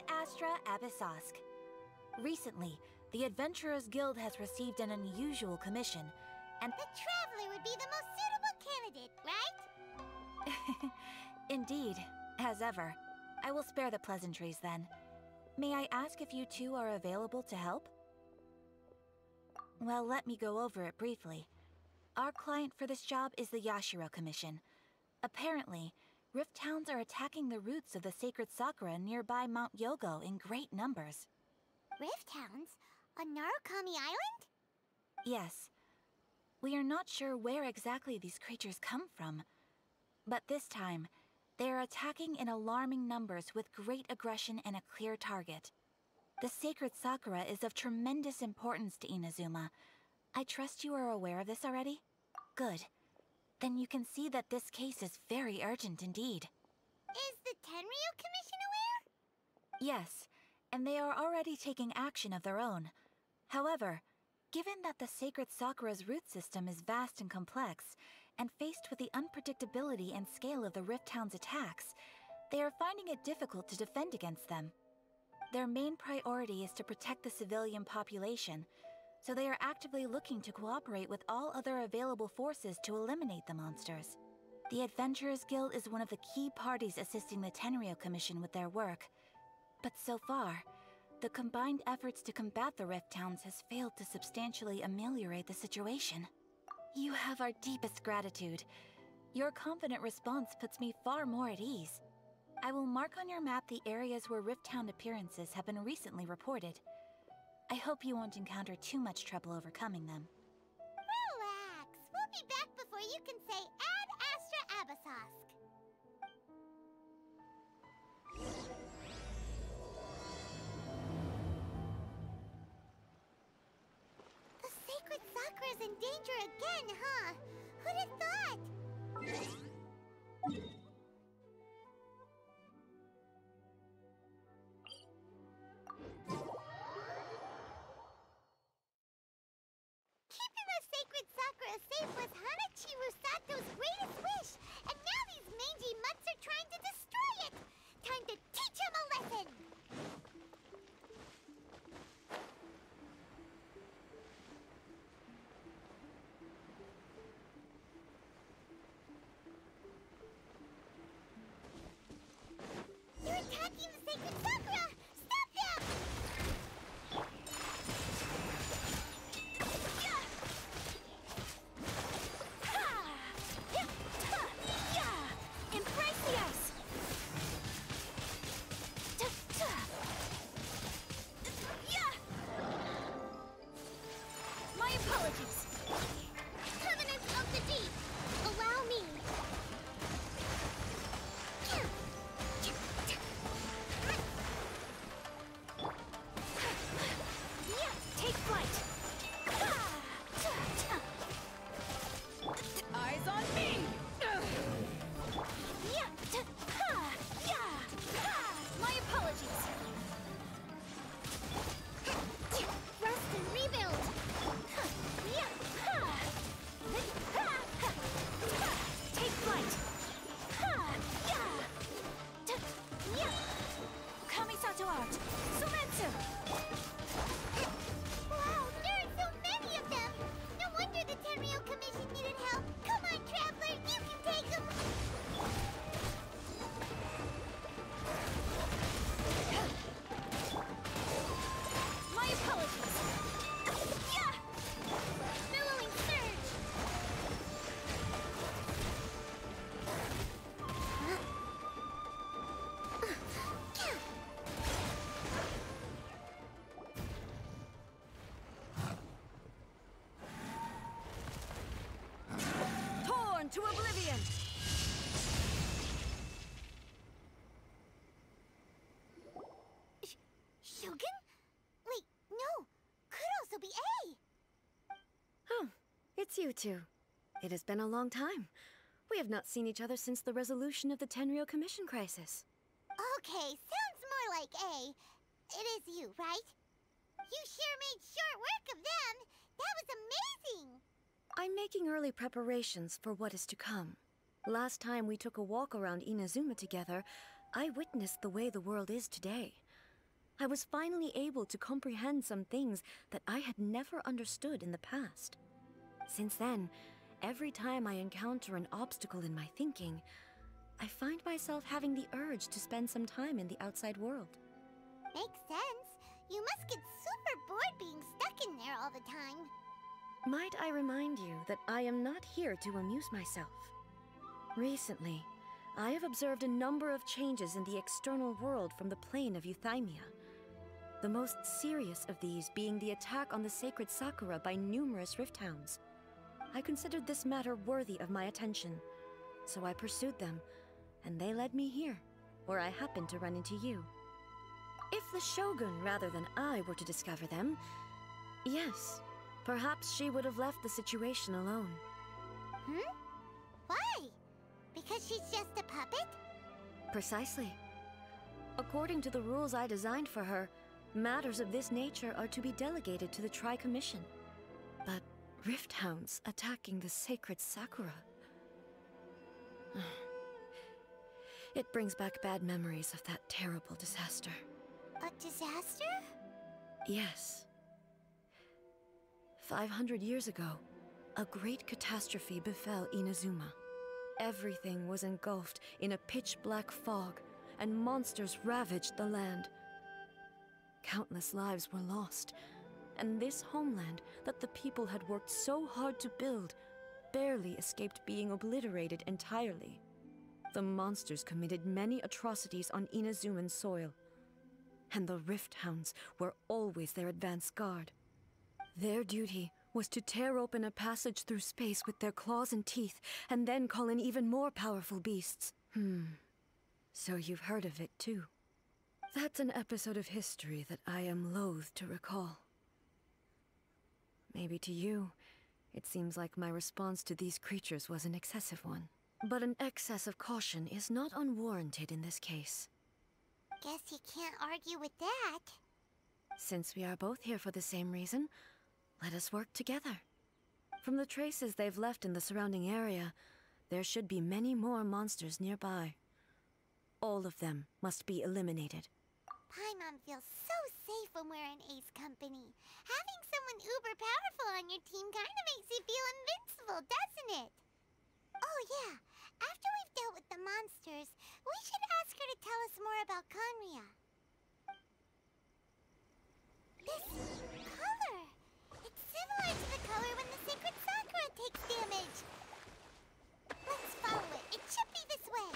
Astra Abyssosk. Recently, the Adventurers Guild has received an unusual commission, and the Traveler would be the most suitable candidate, right? Indeed, as ever. I will spare the pleasantries then. May I ask if you two are available to help? Well, let me go over it briefly. Our client for this job is the Yashiro Commission. Apparently, Rift Hounds are attacking the roots of the sacred sakura nearby Mount Yogo in great numbers. Rift Hounds? On Narukami Island? Yes. We are not sure where exactly these creatures come from. But this time, they are attacking in alarming numbers with great aggression and a clear target. The sacred sakura is of tremendous importance to Inazuma. I trust you are aware of this already? Good. Then you can see that this case is very urgent indeed. Is the Tenryo Commission aware? Yes, and they are already taking action of their own. However, given that the sacred sakura's root system is vast and complex, and faced with the unpredictability and scale of the Rift Hound's attacks, they are finding it difficult to defend against them. Their main priority is to protect the civilian population, so they are actively looking to cooperate with all other available forces to eliminate the monsters. The Adventurers Guild is one of the key parties assisting the Tenryo Commission with their work. But so far, the combined efforts to combat the Rift Hounds has failed to substantially ameliorate the situation. You have our deepest gratitude. Your confident response puts me far more at ease. I will mark on your map the areas where Rift Hound appearances have been recently reported. I hope you won't encounter too much trouble overcoming them. Relax. We'll be back before you can say Ad Astra Abyssosk. The sacred sakura's in danger again, huh? Who'd have thought? Keeping the sacred sakura safe was Hanachi Rusato's greatest wish, and now these mangy mutts are trying to destroy it! Time to teach him a lesson! They're attacking the sacred sakura! Stop them! Imprecious! My apologies! Covenant of the Deep! Allow me! Take flight! Eyes on me! My apologies! Rest and rebuild! Take flight! Kamisato out! Sumetsu! Wow, there are so many of them! No wonder the Tenryo Commission needed help! Come on, Traveler, you can take them! My apologies! Billowing surge! Torn to oblivion! Shogun? Wait, no! Could also be A! Oh, it's you two. It has been a long time. We have not seen each other since the resolution of the Tenryo Commission crisis. Okay, sounds more like A. It is you, right? You sure made short work of them! That was amazing! I'm making early preparations for what is to come. Last time we took a walk around Inazuma together, I witnessed the way the world is today. I was finally able to comprehend some things that I had never understood in the past. Since then, every time I encounter an obstacle in my thinking, I find myself having the urge to spend some time in the outside world. Makes sense. You must get super bored being stuck in there all the time. Might I remind you that I am not here to amuse myself. Recently, I have observed a number of changes in the external world from the plane of Euthymia. The most serious of these being the attack on the sacred Sakura by numerous Rift Hounds. I considered this matter worthy of my attention, so I pursued them, and they led me here, where I happened to run into you. If the Shogun rather than I were to discover them, yes, perhaps she would have left the situation alone. Why? Because she's just a puppet? Precisely. According to the rules I designed for her, matters of this nature are to be delegated to the Tri-Commission. But Rift Hounds attacking the sacred Sakura... It brings back bad memories of that terrible disaster. A disaster? Yes. 500 years ago, a great catastrophe befell Inazuma. Everything was engulfed in a pitch-black fog, and monsters ravaged the land. Countless lives were lost, and this homeland that the people had worked so hard to build barely escaped being obliterated entirely. The monsters committed many atrocities on Inazuman soil, and the Rift Hounds were always their advance guard. Their duty was to tear open a passage through space with their claws and teeth, and then call in even more powerful beasts. So you've heard of it too. That's an episode of history that I am loath to recall. Maybe to you, it seems like my response to these creatures was an excessive one. But an excess of caution is not unwarranted in this case. Guess you can't argue with that. Since we are both here for the same reason, let us work together. From the traces they've left in the surrounding area, there should be many more monsters nearby. All of them must be eliminated. Paimon feels so safe when we're in Ace Company. Having someone uber powerful on your team kinda makes you feel invincible, doesn't it? Oh yeah, after we've dealt with the monsters, we should ask her to tell us more about Conria. This color! It's similar to the color when the sacred Sakura takes damage. Let's follow it. It should be this way.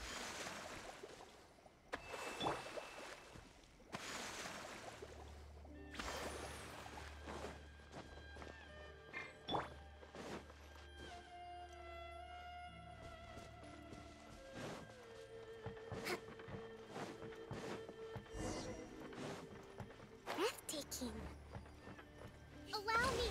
Breathtaking. Allow me.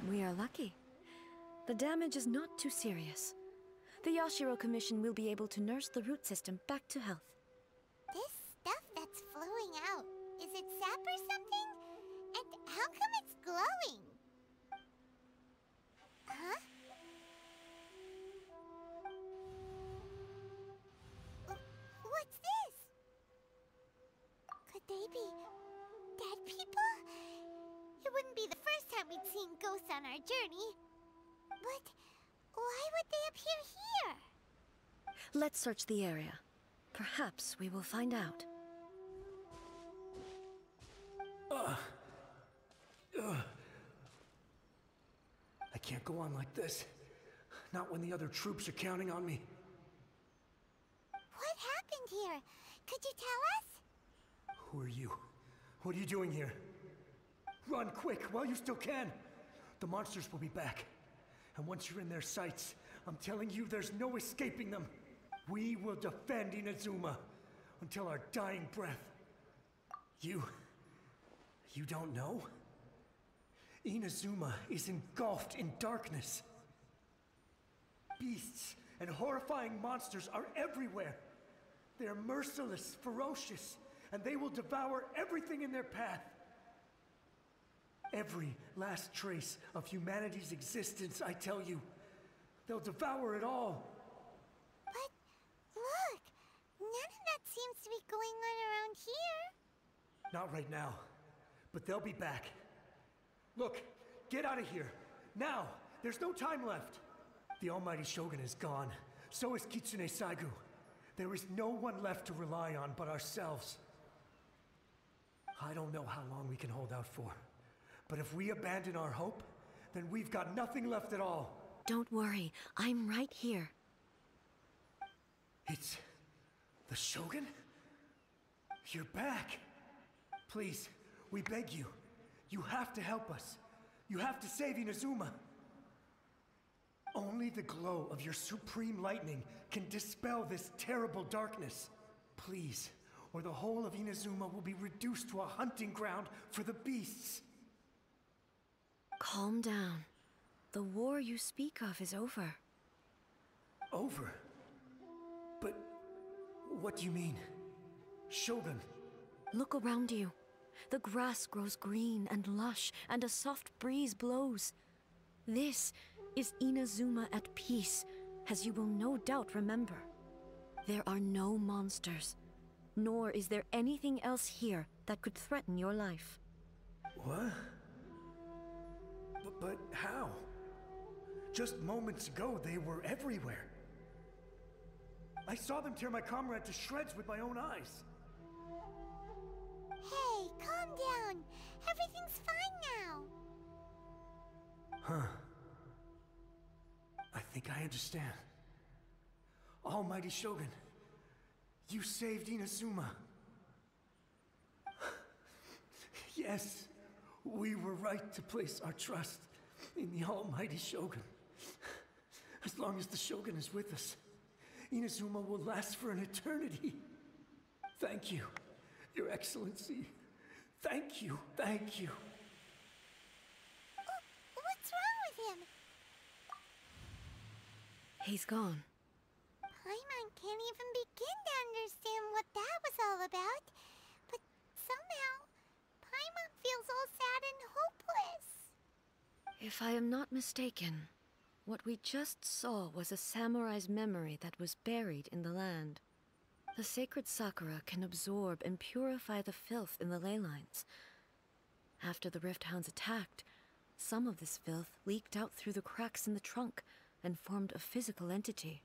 We are lucky. The damage is not too serious. The Yashiro Commission will be able to nurse the root system back to health. This stuff that's flowing out, is it sap or something? And how come it's glowing? Huh? What's this? Could they be dead people? It wouldn't be the first time we'd seen ghosts on our journey. But why would they appear here? Let's search the area. Perhaps we will find out. I can't go on like this. Not when the other troops are counting on me. What happened here? Could you tell us? Who are you? What are you doing here? Run quick while you still can. The monsters will be back. And once you're in their sights, I'm telling you there's no escaping them. We will defend Inazuma until our dying breath. You don't know? Inazuma is engulfed in darkness. Beasts and horrifying monsters are everywhere. They are merciless, ferocious, and they will devour everything in their path. Every last trace of humanity's existence, I tell you. They'll devour it all. But, look! None of that seems to be going on around here. Not right now, but they'll be back. Look, get out of here. Now! There's no time left. The almighty Shogun is gone. So is Kitsune Saigu. There is no one left to rely on but ourselves. I don't know how long we can hold out for. But if we abandon our hope, then we've got nothing left at all. Don't worry, I'm right here. It's the Shogun? You're back. Please, we beg you. You have to help us. You have to save Inazuma. Only the glow of your supreme lightning can dispel this terrible darkness. Please, or the whole of Inazuma will be reduced to a hunting ground for the beasts. Calm down. The war you speak of is over. Over? But what do you mean? Shogun? Look around you. The grass grows green and lush, and a soft breeze blows. This is Inazuma at peace, as you will no doubt remember. There are no monsters, nor is there anything else here that could threaten your life. What? But how? Just moments ago, they were everywhere. I saw them tear my comrade to shreds with my own eyes. Hey, calm down. Everything's fine now. Huh. I think I understand. Almighty Shogun, you saved Inazuma. Yes, we were right to place our trust in the Almighty Shogun. As long as the Shogun is with us, Inazuma will last for an eternity. Thank you, Your Excellency. Thank you, thank you. What's wrong with him? He's gone. Paimon can't even begin to understand what that was all about. But somehow, Paimon feels all sad and hopeless. If I am not mistaken, what we just saw was a samurai's memory that was buried in the land. The sacred sakura can absorb and purify the filth in the ley lines. After the Rift Hounds attacked, some of this filth leaked out through the cracks in the trunk and formed a physical entity.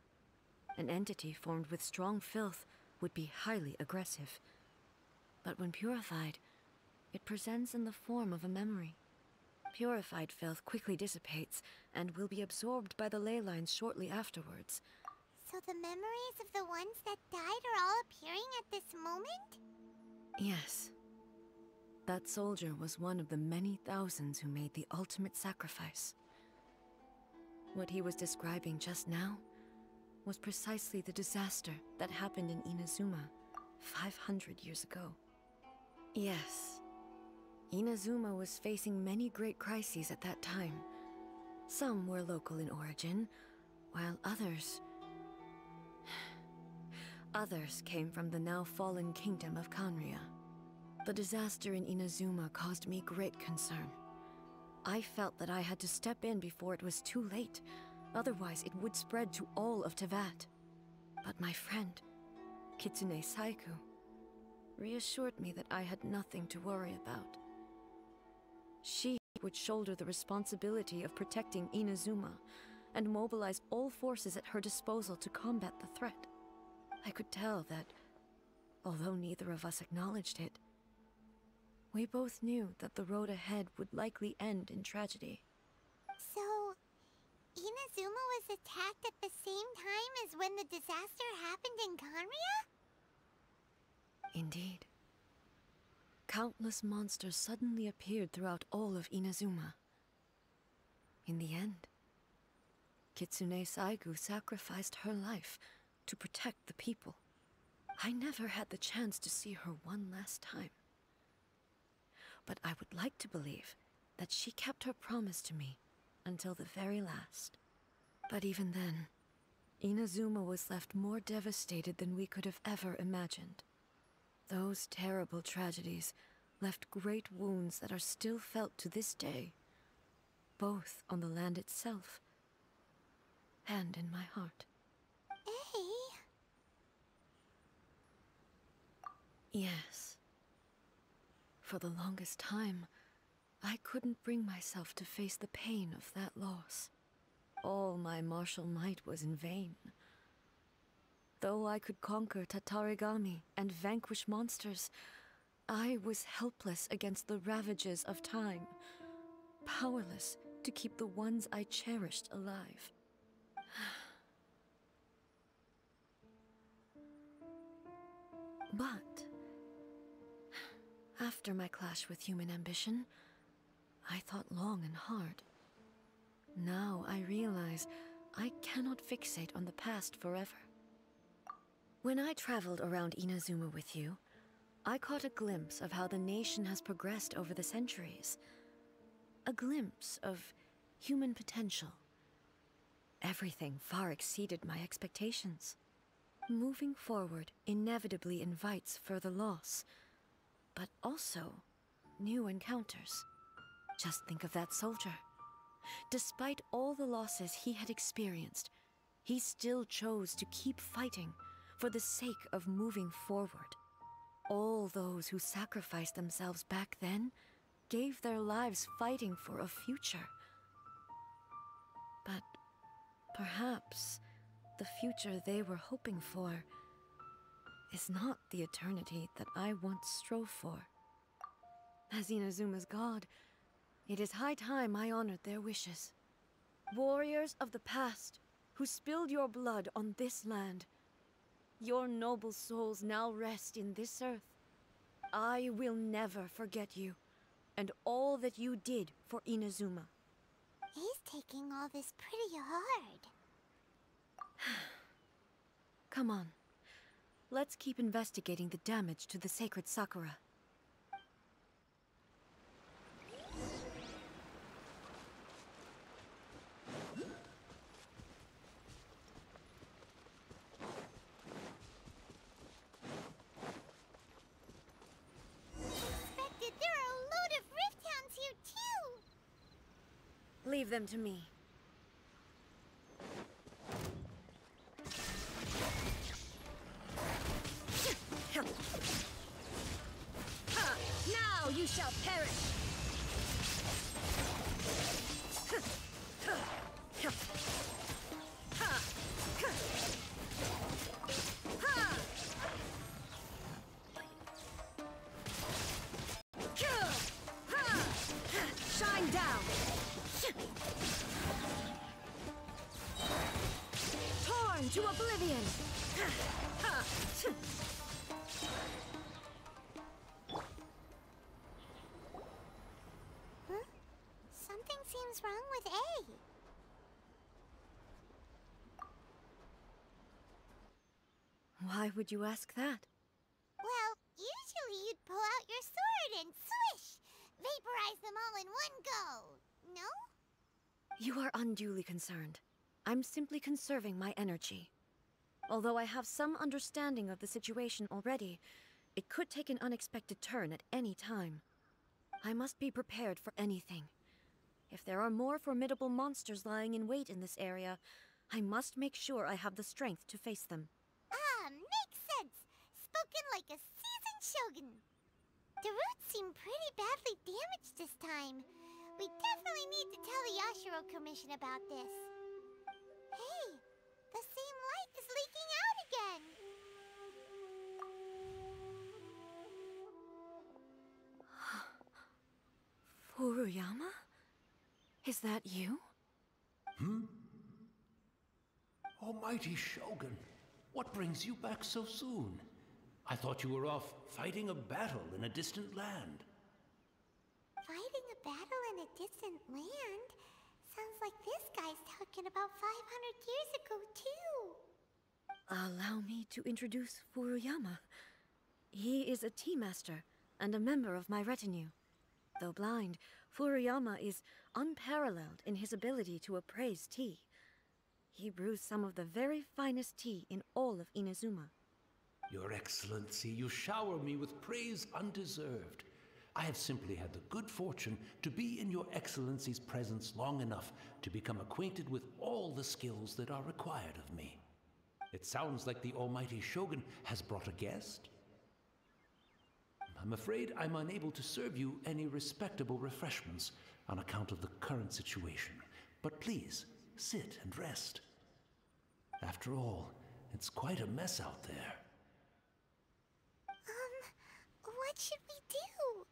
An entity formed with strong filth would be highly aggressive. But when purified, it presents in the form of a memory. Purified filth quickly dissipates and will be absorbed by the ley lines shortly afterwards. So the memories of the ones that died are all appearing at this moment? Yes. That soldier was one of the many thousands who made the ultimate sacrifice. What he was describing just now was precisely the disaster that happened in Inazuma 500 years ago. Yes, Inazuma was facing many great crises at that time. Some were local in origin, while others came from the now fallen kingdom of Kanria. The disaster in Inazuma caused me great concern. I felt that I had to step in before it was too late, otherwise it would spread to all of Teyvat. But my friend, Kitsune Saigu, reassured me that I had nothing to worry about. She would shoulder the responsibility of protecting Inazuma and mobilize all forces at her disposal to combat the threat. I could tell that, although neither of us acknowledged it, we both knew that the road ahead would likely end in tragedy. So, Inazuma was attacked at the same time as when the disaster happened in Kanria? Indeed. countless monsters suddenly appeared throughout all of Inazuma. In the end, Kitsune Saigu sacrificed her life to protect the people. I never had the chance to see her one last time. But I would like to believe that she kept her promise to me until the very last. But even then, Inazuma was left more devastated than we could have ever imagined. Those terrible tragedies left great wounds that are still felt to this day, both on the land itself and in my heart. Hey. Yes. For the longest time, I couldn't bring myself to face the pain of that loss. All my martial might was in vain. Though I could conquer Tatarigami and vanquish monsters, I was helpless against the ravages of time, powerless to keep the ones I cherished alive. But after my clash with human ambition, I thought long and hard. Now I realize I cannot fixate on the past forever. When I traveled around Inazuma with you, I caught a glimpse of how the nation has progressed over the centuries. A glimpse of human potential. Everything far exceeded my expectations. Moving forward inevitably invites further loss, but also new encounters. Just think of that soldier. Despite all the losses he had experienced, he still chose to keep fighting for the sake of moving forward. All those who sacrificed themselves back then gave their lives fighting for a future. But perhaps the future they were hoping for is not the eternity that I once strove for. As Inazuma's god, it is high time I honored their wishes. Warriors of the past, who spilled your blood on this land, your noble souls now rest in this earth. I will never forget you, and all that you did for Inazuma. He's taking all this pretty hard. Come on. Let's keep investigating the damage to the sacred Sakura. Expected there are a load of Rift Hounds here too. Leave them to me. Now you shall perish! Shine down! Torn to oblivion! Huh? Something seems wrong with A. Why would you ask that? Well, usually you'd pull out your sword and swish! Vaporize them all in one go, no? You are unduly concerned. I'm simply conserving my energy. Although I have some understanding of the situation already, it could take an unexpected turn at any time. I must be prepared for anything. If there are more formidable monsters lying in wait in this area, I must make sure I have the strength to face them. Ah, makes sense. Spoken like a seasoned shogun. The roots seem pretty badly damaged this time. We definitely need to tell the Yashiro Commission about this. Hey, the same light is leaking out again. Furuyama? Is that you? Almighty Shogun, what brings you back so soon? I thought you were off fighting a battle in a distant land. Fighting a battle in a distant land? Sounds like this guy's talking about 500 years ago, too. Allow me to introduce Furuyama. He is a tea master and a member of my retinue. Though blind, Furuyama is unparalleled in his ability to appraise tea. He brews some of the very finest tea in all of Inazuma. Your Excellency, you shower me with praise undeserved. I have simply had the good fortune to be in Your Excellency's presence long enough to become acquainted with all the skills that are required of me. It sounds like the Almighty Shogun has brought a guest. I'm afraid I'm unable to serve you any respectable refreshments on account of the current situation. But please, sit and rest. After all, it's quite a mess out there. What should we do?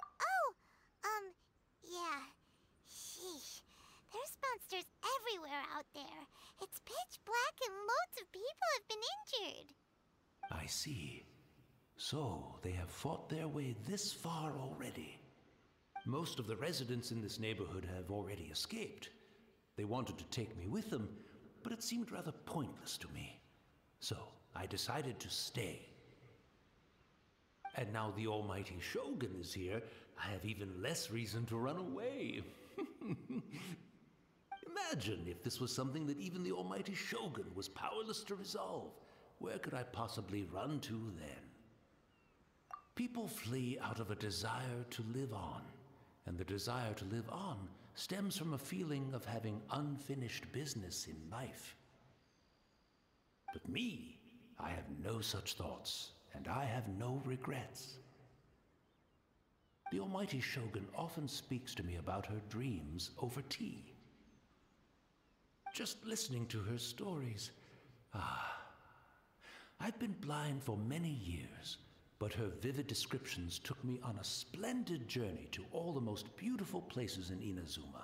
Oh, yeah. Sheesh. There's monsters everywhere out there. It's pitch black and loads of people have been injured. I see. So, they have fought their way this far already. Most of the residents in this neighborhood have already escaped. They wanted to take me with them, but it seemed rather pointless to me. So, I decided to stay. And now the Almighty Shogun is here, I have even less reason to run away. Imagine if this was something that even the Almighty Shogun was powerless to resolve. Where could I possibly run to then? People flee out of a desire to live on, and the desire to live on stems from a feeling of having unfinished business in life. But me, I have no such thoughts, and I have no regrets. The Almighty Shogun often speaks to me about her dreams over tea. Just listening to her stories, I've been blind for many years, but her vivid descriptions took me on a splendid journey to all the most beautiful places in Inazuma.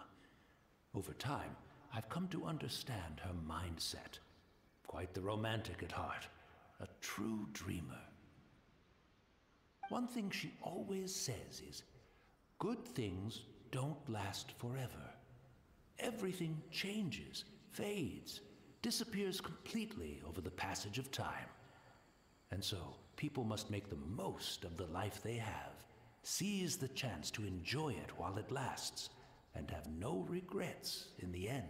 Over time, I've come to understand her mindset. Quite the romantic at heart, a true dreamer. One thing she always says is, good things don't last forever. Everything changes, fades, disappears completely over the passage of time. And so, people must make the most of the life they have, seize the chance to enjoy it while it lasts, and have no regrets in the end.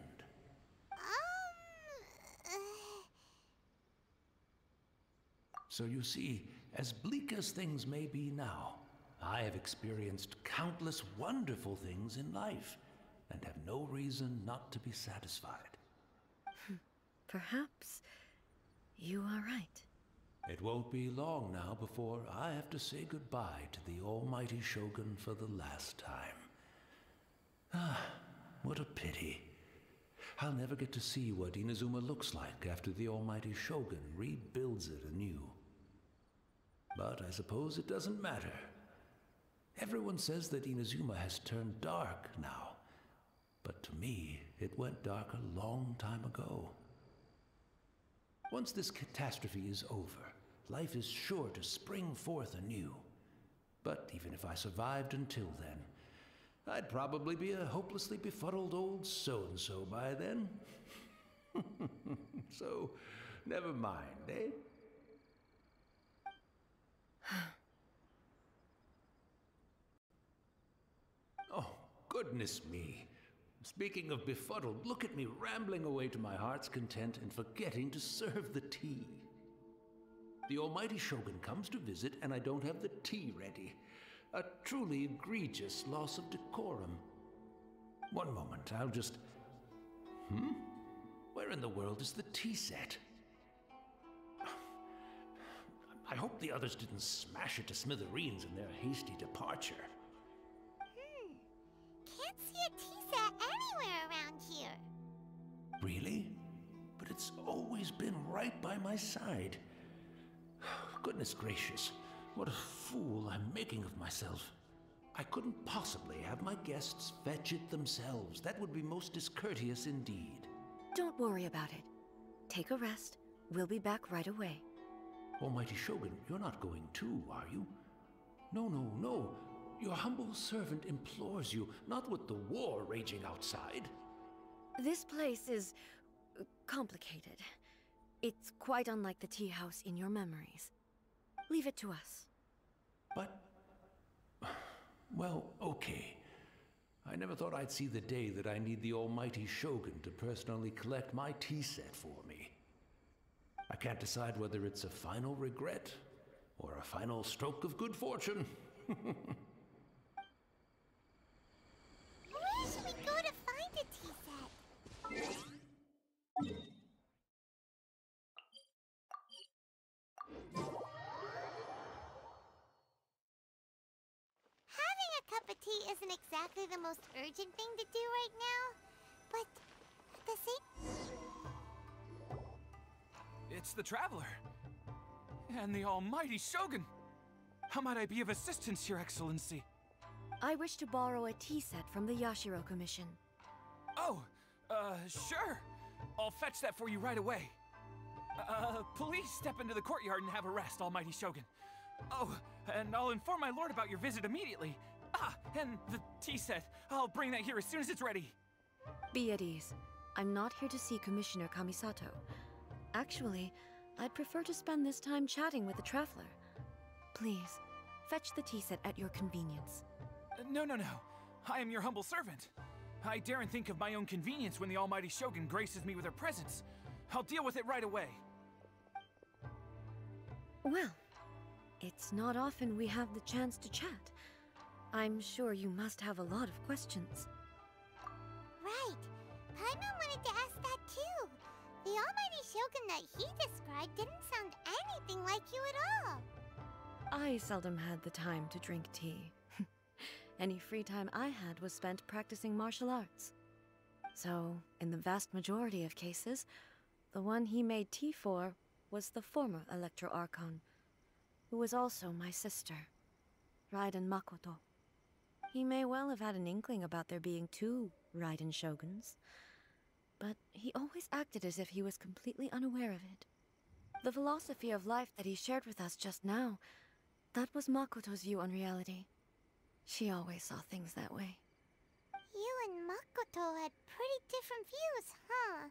So you see, as bleak as things may be now, I have experienced countless wonderful things in life, and have no reason not to be satisfied. Perhaps you are right. It won't be long now before I have to say goodbye to the Almighty Shogun for the last time. What a pity. I'll never get to see what Inazuma looks like after the Almighty Shogun rebuilds it anew. But I suppose it doesn't matter. Everyone says that Inazuma has turned dark now, but to me, it went dark a long time ago. Once this catastrophe is over, life is sure to spring forth anew. But even if I survived until then, I'd probably be a hopelessly befuddled old so-and-so by then. So, never mind, eh? Oh, goodness me. Speaking of befuddled, look at me rambling away to my heart's content and forgetting to serve the tea. The Almighty Shogun comes to visit and I don't have the tea ready. A truly egregious loss of decorum. One moment, I'll just... Where in the world is the tea set? I hope the others didn't smash it to smithereens in their hasty departure. Can't see a tea set anywhere around here. Really? But it's always been right by my side. Goodness gracious, what a fool I'm making of myself. I couldn't possibly have my guests fetch it themselves. That would be most discourteous indeed. Don't worry about it. Take a rest. We'll be back right away. Almighty Shogun, you're not going too, are you? No, no, no. Your humble servant implores you, not with the war raging outside. This place is complicated. It's quite unlike the tea house in your memories. Leave it to us. But... well, okay. I never thought I'd see the day that I need the almighty Shogun to personally collect my tea set for me. I can't decide whether it's a final regret or a final stroke of good fortune. Where should we go to find a tea set? Having a cup of tea isn't exactly the most urgent thing to do right now, but at the same... It's the Traveler. And the almighty Shogun. How might I be of assistance, Your Excellency? I wish to borrow a tea set from the Yashiro Commission. Oh, sure. I'll fetch that for you right away. Please step into the courtyard and have a rest, almighty Shogun. Oh, and I'll inform my lord about your visit immediately. Ah, and the tea set. I'll bring that here as soon as it's ready. Be at ease. I'm not here to see Commissioner Kamisato. Actually, I'd prefer to spend this time chatting with the Traveler. Please, fetch the tea set at your convenience. No. I am your humble servant. I daren't think of my own convenience when the almighty Shogun graces me with her presence. I'll deal with it right away. Well, it's not often we have the chance to chat. I'm sure you must have a lot of questions. Right. Paimon wanted to ask that too. The almighty Shogun that he described didn't sound anything like you at all. I seldom had the time to drink tea. Any free time I had was spent practicing martial arts. So, in the vast majority of cases, the one he made tea for was the former Electro Archon, who was also my sister, Raiden Makoto. He may well have had an inkling about there being two Raiden Shoguns, but he always acted as if he was completely unaware of it. The philosophy of life that he shared with us just now, that was Makoto's view on reality. She always saw things that way. You and Makoto had pretty different views, huh?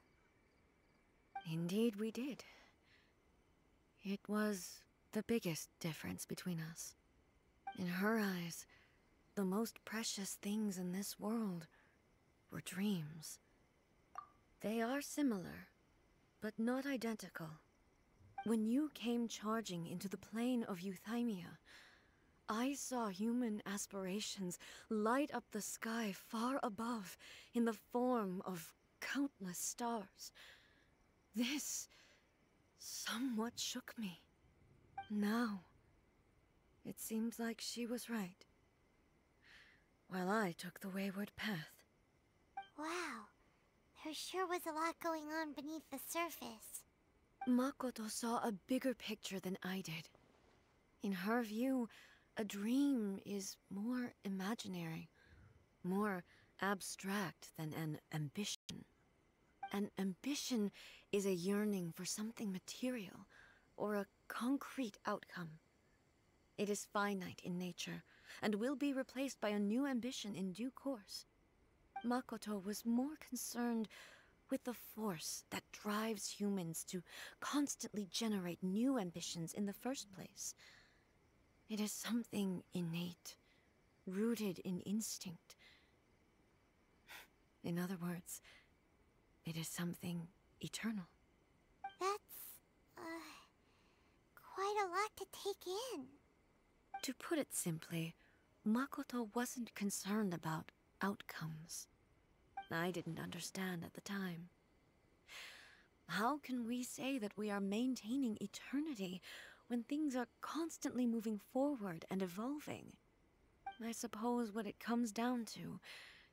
Indeed we did. It was the biggest difference between us. In her eyes, the most precious things in this world were dreams. They are similar, but not identical. When you came charging into the plane of Euthymia, I saw human aspirations light up the sky far above in the form of countless stars. This somewhat shook me. Now, it seems like she was right, while I took the wayward path. Wow. There sure was a lot going on beneath the surface. Makoto saw a bigger picture than I did. In her view, a dream is more imaginary, more abstract than an ambition. An ambition is a yearning for something material, or a concrete outcome. It is finite in nature, and will be replaced by a new ambition in due course. Makoto was more concerned with the force that drives humans to constantly generate new ambitions in the first place. It is something innate, rooted in instinct. In other words, it is something eternal. That's, quite a lot to take in. To put it simply, Makoto wasn't concerned about outcomes. I didn't understand at the time. How can we say that we are maintaining eternity when things are constantly moving forward and evolving? I suppose what it comes down to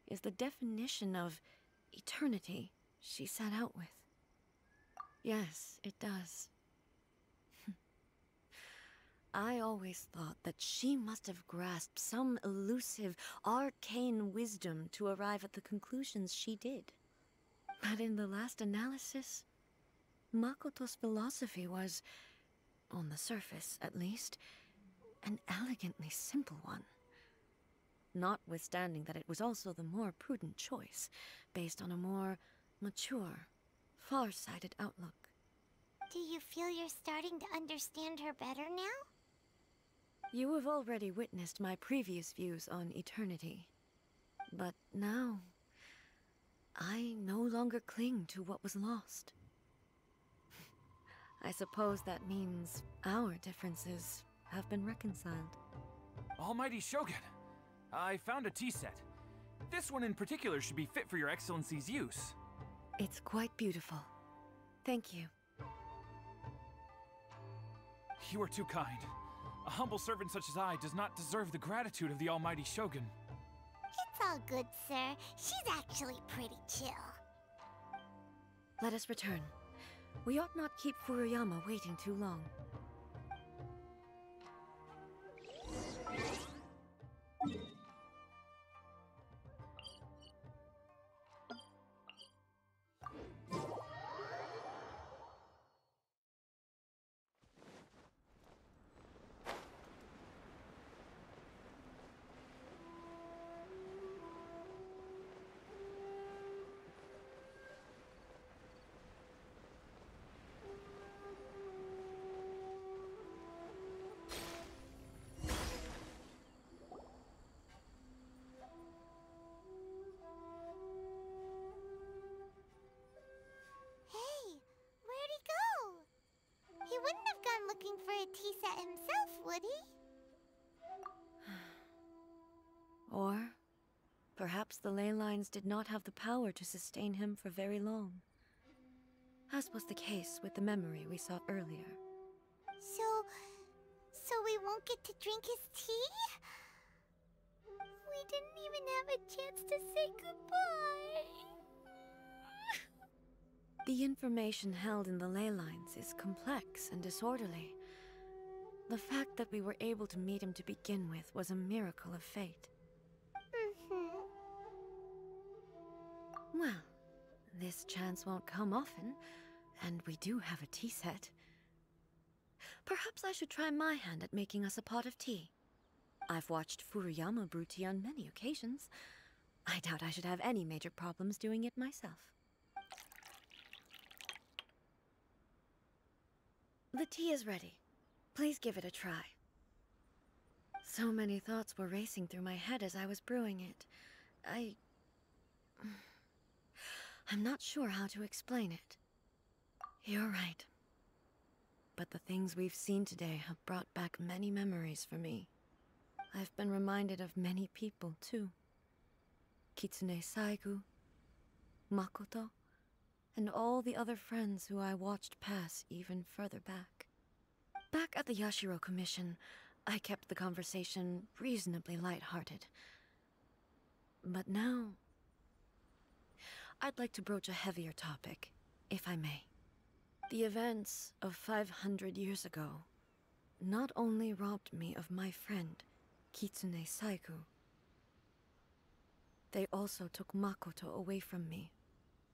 is the definition of eternity she set out with. Yes, it does. I always thought that she must have grasped some elusive, arcane wisdom to arrive at the conclusions she did. But in the last analysis, Makoto's philosophy was on the surface at least, an elegantly simple one. Notwithstanding that it was also the more prudent choice, based on a more mature, far-sighted outlook. Do you feel you're starting to understand her better now? You have already witnessed my previous views on eternity. But now, I no longer cling to what was lost. I suppose that means our differences have been reconciled. Almighty Shogun, I found a tea set. This one in particular should be fit for your Excellency's use. It's quite beautiful. Thank you. You are too kind. A humble servant such as I does not deserve the gratitude of the Almighty Shogun. It's all good, sir. She's actually pretty chill. Let us return. We ought not keep Furuyama waiting too long. Hey, where'd he go? He wouldn't have gone looking for a tea set himself, would he? Or perhaps the ley lines did not have the power to sustain him for very long, as was the case with the memory we saw earlier. So we won't get to drink his tea? We didn't even have a chance to say goodbye. The information held in the ley lines is complex and disorderly. The fact that we were able to meet him to begin with was a miracle of fate. Well, this chance won't come often, and we do have a tea set. Perhaps I should try my hand at making us a pot of tea. I've watched Furuyama brew tea on many occasions. I doubt I should have any major problems doing it myself. The tea is ready. Please give it a try. So many thoughts were racing through my head as I was brewing it. I'm not sure how to explain it. You're right. But the things we've seen today have brought back many memories for me. I've been reminded of many people, too. Kitsune Saigu, Makoto, and all the other friends who I watched pass even further back. Back at the Yashiro Commission, I kept the conversation reasonably lighthearted. But now, I'd like to broach a heavier topic, if I may. The events of 500 years ago not only robbed me of my friend, Kitsune Saigu, they also took Makoto away from me,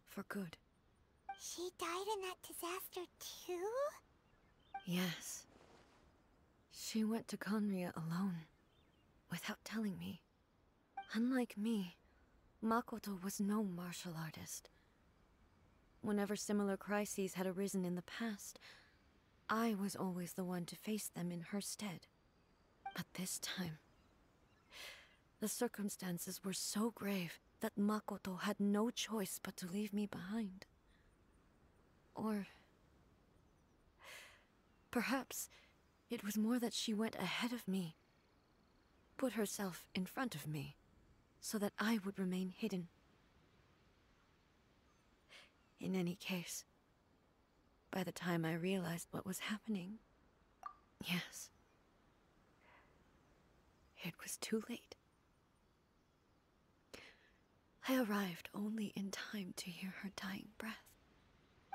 for good. She died in that disaster too? Yes. She went to Conria alone, without telling me. Unlike me, Makoto was no martial artist. Whenever similar crises had arisen in the past, I was always the one to face them in her stead. But this time, the circumstances were so grave that Makoto had no choice but to leave me behind. Or perhaps it was more that she went ahead of me, put herself in front of me, so that I would remain hidden. In any case, by the time I realized what was happening, yes, it was too late. I arrived only in time to hear her dying breath.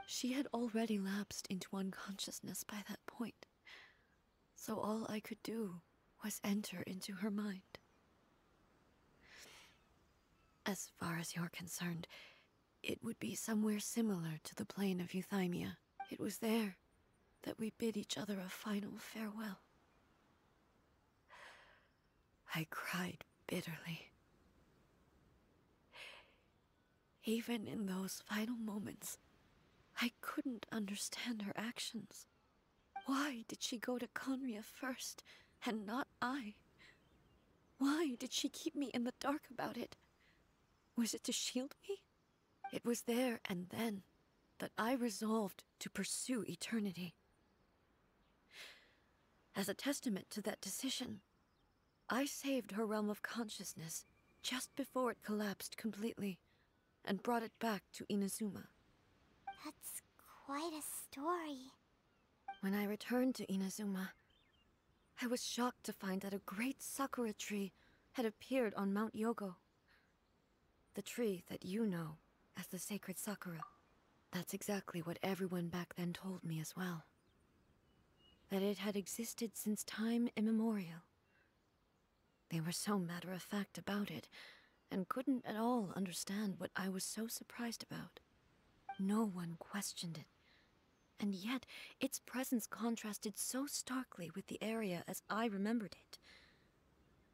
She had already lapsed into unconsciousness by that point, so all I could do was enter into her mind. As far as you're concerned, it would be somewhere similar to the plane of Euthymia. It was there, that we bid each other a final farewell. I cried bitterly. Even in those final moments, I couldn't understand her actions. Why did she go to Conria first, and not I? Why did she keep me in the dark about it? Was it to shield me? It was there and then that I resolved to pursue eternity. As a testament to that decision, I saved her realm of consciousness just before it collapsed completely, and brought it back to Inazuma. That's quite a story. When I returned to Inazuma, I was shocked to find that a great sakura tree had appeared on Mount Yogo. The tree that you know as the sacred sakura. That's exactly what everyone back then told me as well. That it had existed since time immemorial. They were so matter-of-fact about it, and couldn't at all understand what I was so surprised about. No one questioned it, and yet its presence contrasted so starkly with the area as I remembered it.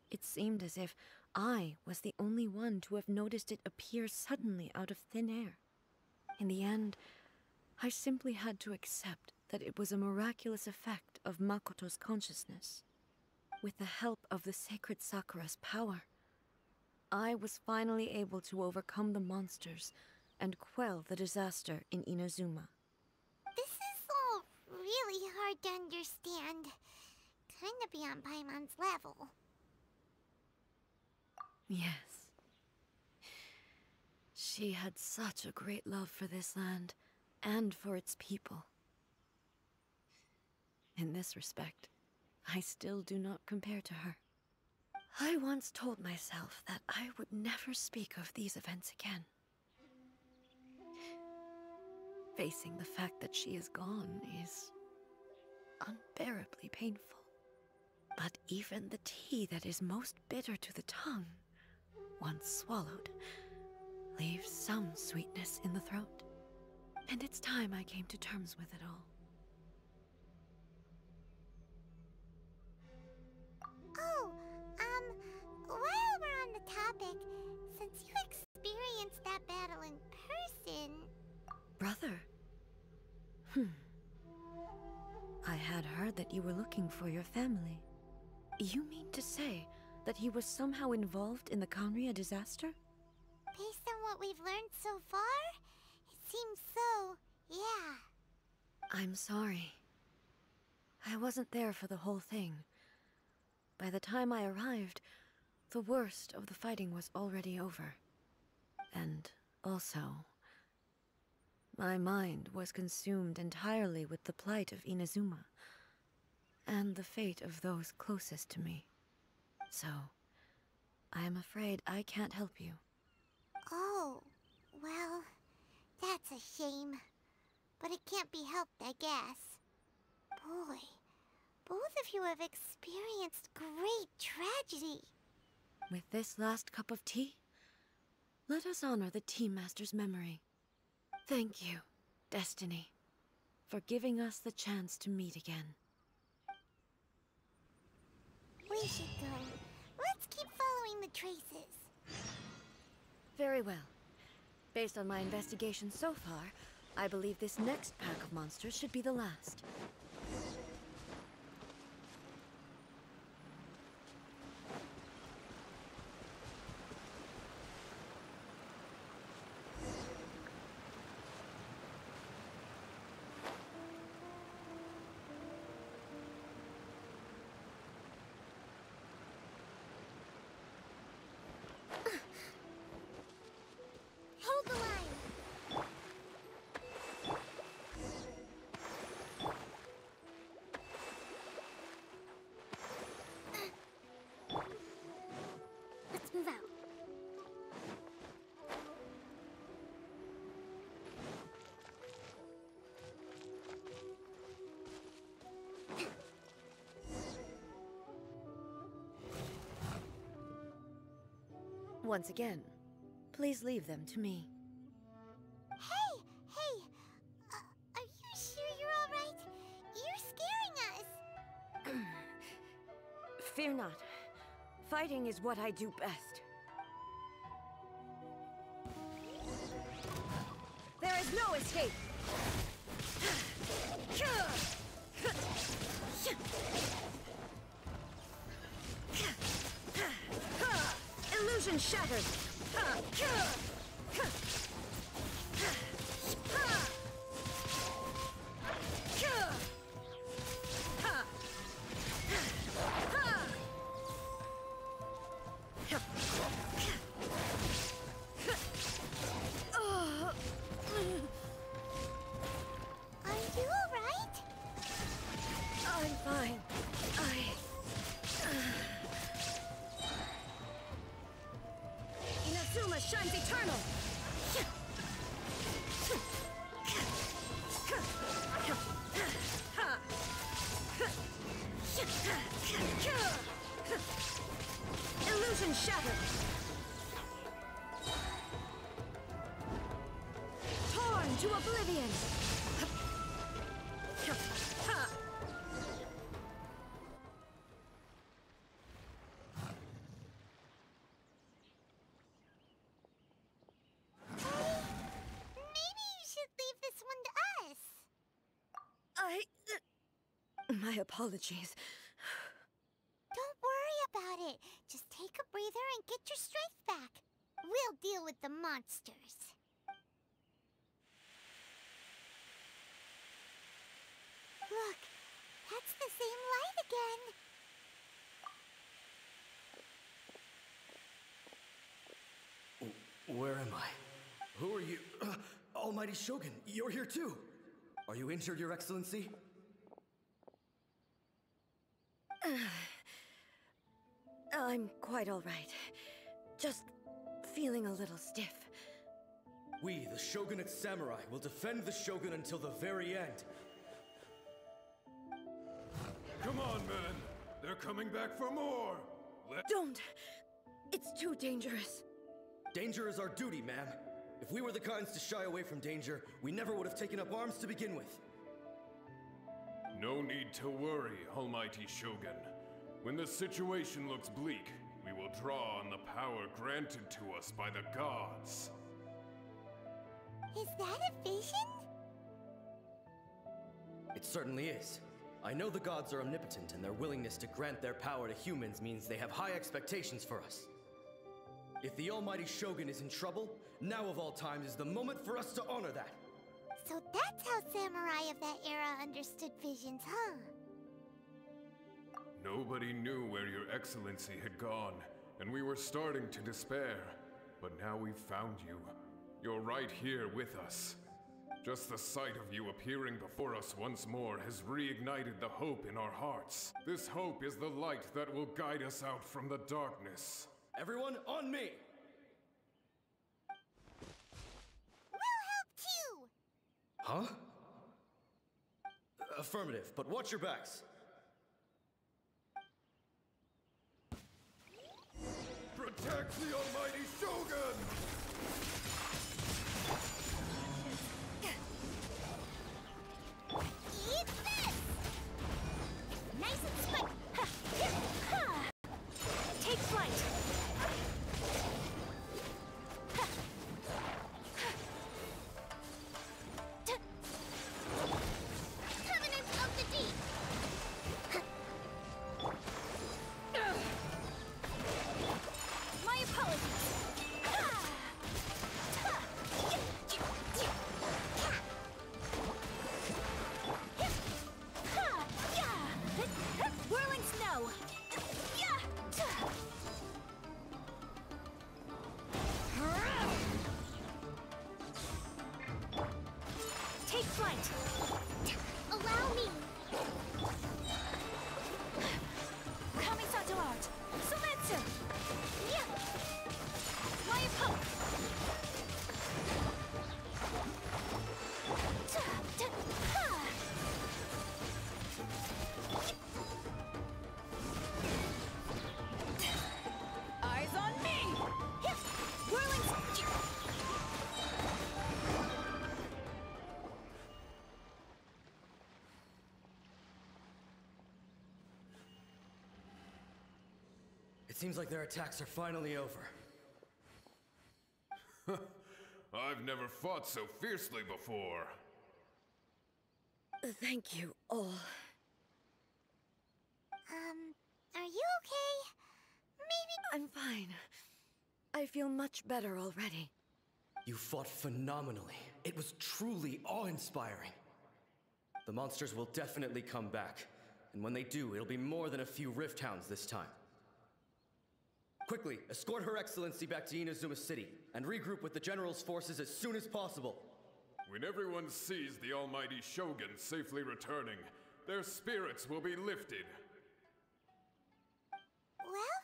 It seemed as if I was the only one to have noticed it appear suddenly out of thin air. In the end, I simply had to accept that it was a miraculous effect of Makoto's consciousness. With the help of the sacred Sakura's power, I was finally able to overcome the monsters and quell the disaster in Inazuma. This is all really hard to understand. Kinda beyond Paimon's level. Yes. She had such a great love for this land, and for its people. In this respect, I still do not compare to her. I once told myself that I would never speak of these events again. Facing the fact that she is gone is unbearably painful. But even the tea that is most bitter to the tongue, once swallowed, leaves some sweetness in the throat. And it's time I came to terms with it all. Oh, while we're on the topic, since you experienced that battle in person... Brother? I had heard that you were looking for your family. You mean to say that he was somehow involved in the Conria disaster? Based on what we've learned so far, it seems so, yeah. I'm sorry. I wasn't there for the whole thing. By the time I arrived, the worst of the fighting was already over. And also, my mind was consumed entirely with the plight of Inazuma, and the fate of those closest to me. So, I am afraid I can't help you. Oh, well, that's a shame. But it can't be helped, I guess. Boy, both of you have experienced great tragedy. With this last cup of tea, let us honor the Tea Master's memory. Thank you, Destiny, for giving us the chance to meet again. We should go. Let's keep following the traces. Very well. Based on my investigation so far, I believe this next pack of monsters should be the last. Hold the line! Let's move out. Once again, please leave them to me. Hey! Are you sure you're alright? You Fear not. Fighting is what I do best. There is no escape! Illusion shattered! Shines eternal! Illusion shattered! Torn to oblivion! My apologies. Don't worry about it. Just take a breather and get your strength back. We'll deal with the monsters. Look, that's the same light again. Where am I? Who are you? Almighty Shogun, you're here too! Are you injured, Your Excellency? I'm quite all right. Just feeling a little stiff. We, the Shogunate Samurai, will defend the Shogun until the very end. Come on, men! They're coming back for more! Don't! It's too dangerous. Danger is our duty, ma'am. If we were the kinds to shy away from danger, we never would have taken up arms to begin with. No need to worry, Almighty Shogun. When the situation looks bleak, we will draw on the power granted to us by the gods. Is that a vision? It certainly is. I know the gods are omnipotent, and their willingness to grant their power to humans means they have high expectations for us. If the Almighty Shogun is in trouble, now of all times is the moment for us to honor that. So that's how samurai of that era understood visions, huh? Nobody knew where Your Excellency had gone, and we were starting to despair. But now we've found you. You're right here with us. Just the sight of you appearing before us once more has reignited the hope in our hearts. This hope is the light that will guide us out from the darkness. Everyone, on me! We'll help too! Huh? Affirmative, but watch your backs. Protect the Almighty Shogun! Eat this! Nice and swift! Take flight! Covenant of the Deep! My apologies! Whirling snow! Take flight! Allow me! Kamisato art! Sumetsu! Wire poke! seems like their attacks are finally over. I've never fought so fiercely before. Thank you all. Are you okay? Maybe... I'm fine. I feel much better already. You fought phenomenally. It was truly awe-inspiring. The monsters will definitely come back. And when they do, it'll be more than a few Rift Hounds this time. Quickly, escort Her Excellency back to Inazuma City, and regroup with the General's forces as soon as possible. When everyone sees the almighty Shogun safely returning, their spirits will be lifted. Well,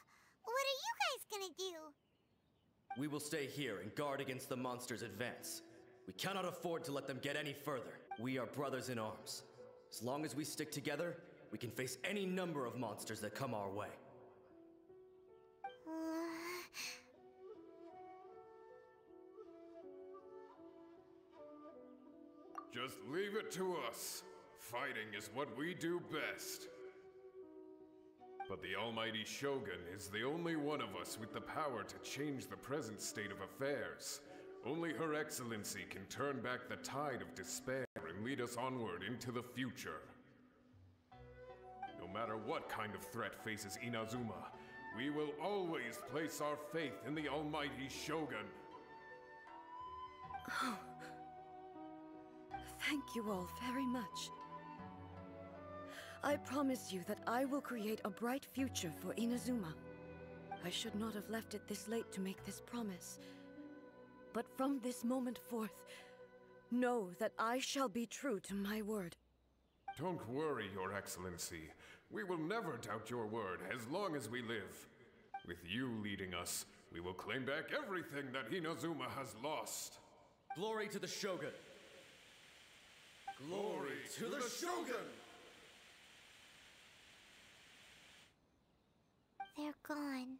what are you guys gonna do? We will stay here and guard against the monsters' advance. We cannot afford to let them get any further. We are brothers in arms. As long as we stick together, we can face any number of monsters that come our way. Just leave it to us. Fighting is what we do best. But the almighty Shogun is the only one of us with the power to change the present state of affairs. Only Her Excellency can turn back the tide of despair and lead us onward into the future. No matter what kind of threat faces Inazuma, we will always place our faith in the almighty Shogun. Oh. Thank you all very much. I promise you that I will create a bright future for Inazuma. I should not have left it this late to make this promise. But from this moment forth, know that I shall be true to my word. Don't worry, Your Excellency. We will never doubt your word as long as we live. With you leading us, we will claim back everything that Inazuma has lost. Glory to the Shogun! Glory to the Shogun! They're gone.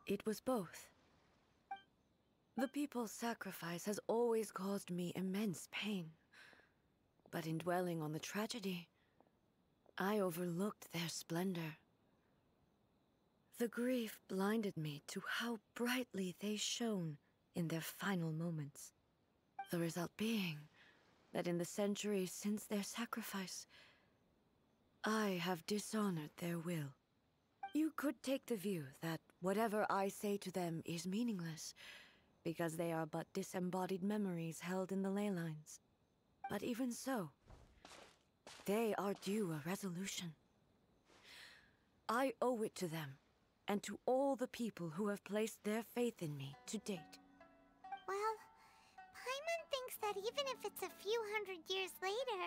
It was both. The people's sacrifice has always caused me immense pain. But in dwelling on the tragedy, I overlooked their splendor. The grief blinded me to how brightly they shone in their final moments. The result being that in the centuries since their sacrifice, I have dishonored their will. You could take the view that whatever I say to them is meaningless, because they are but disembodied memories held in the ley lines. But even so, they are due a resolution. I owe it to them, and to all the people who have placed their faith in me to date. Well, Paimon thinks that even if it's a few hundred years later,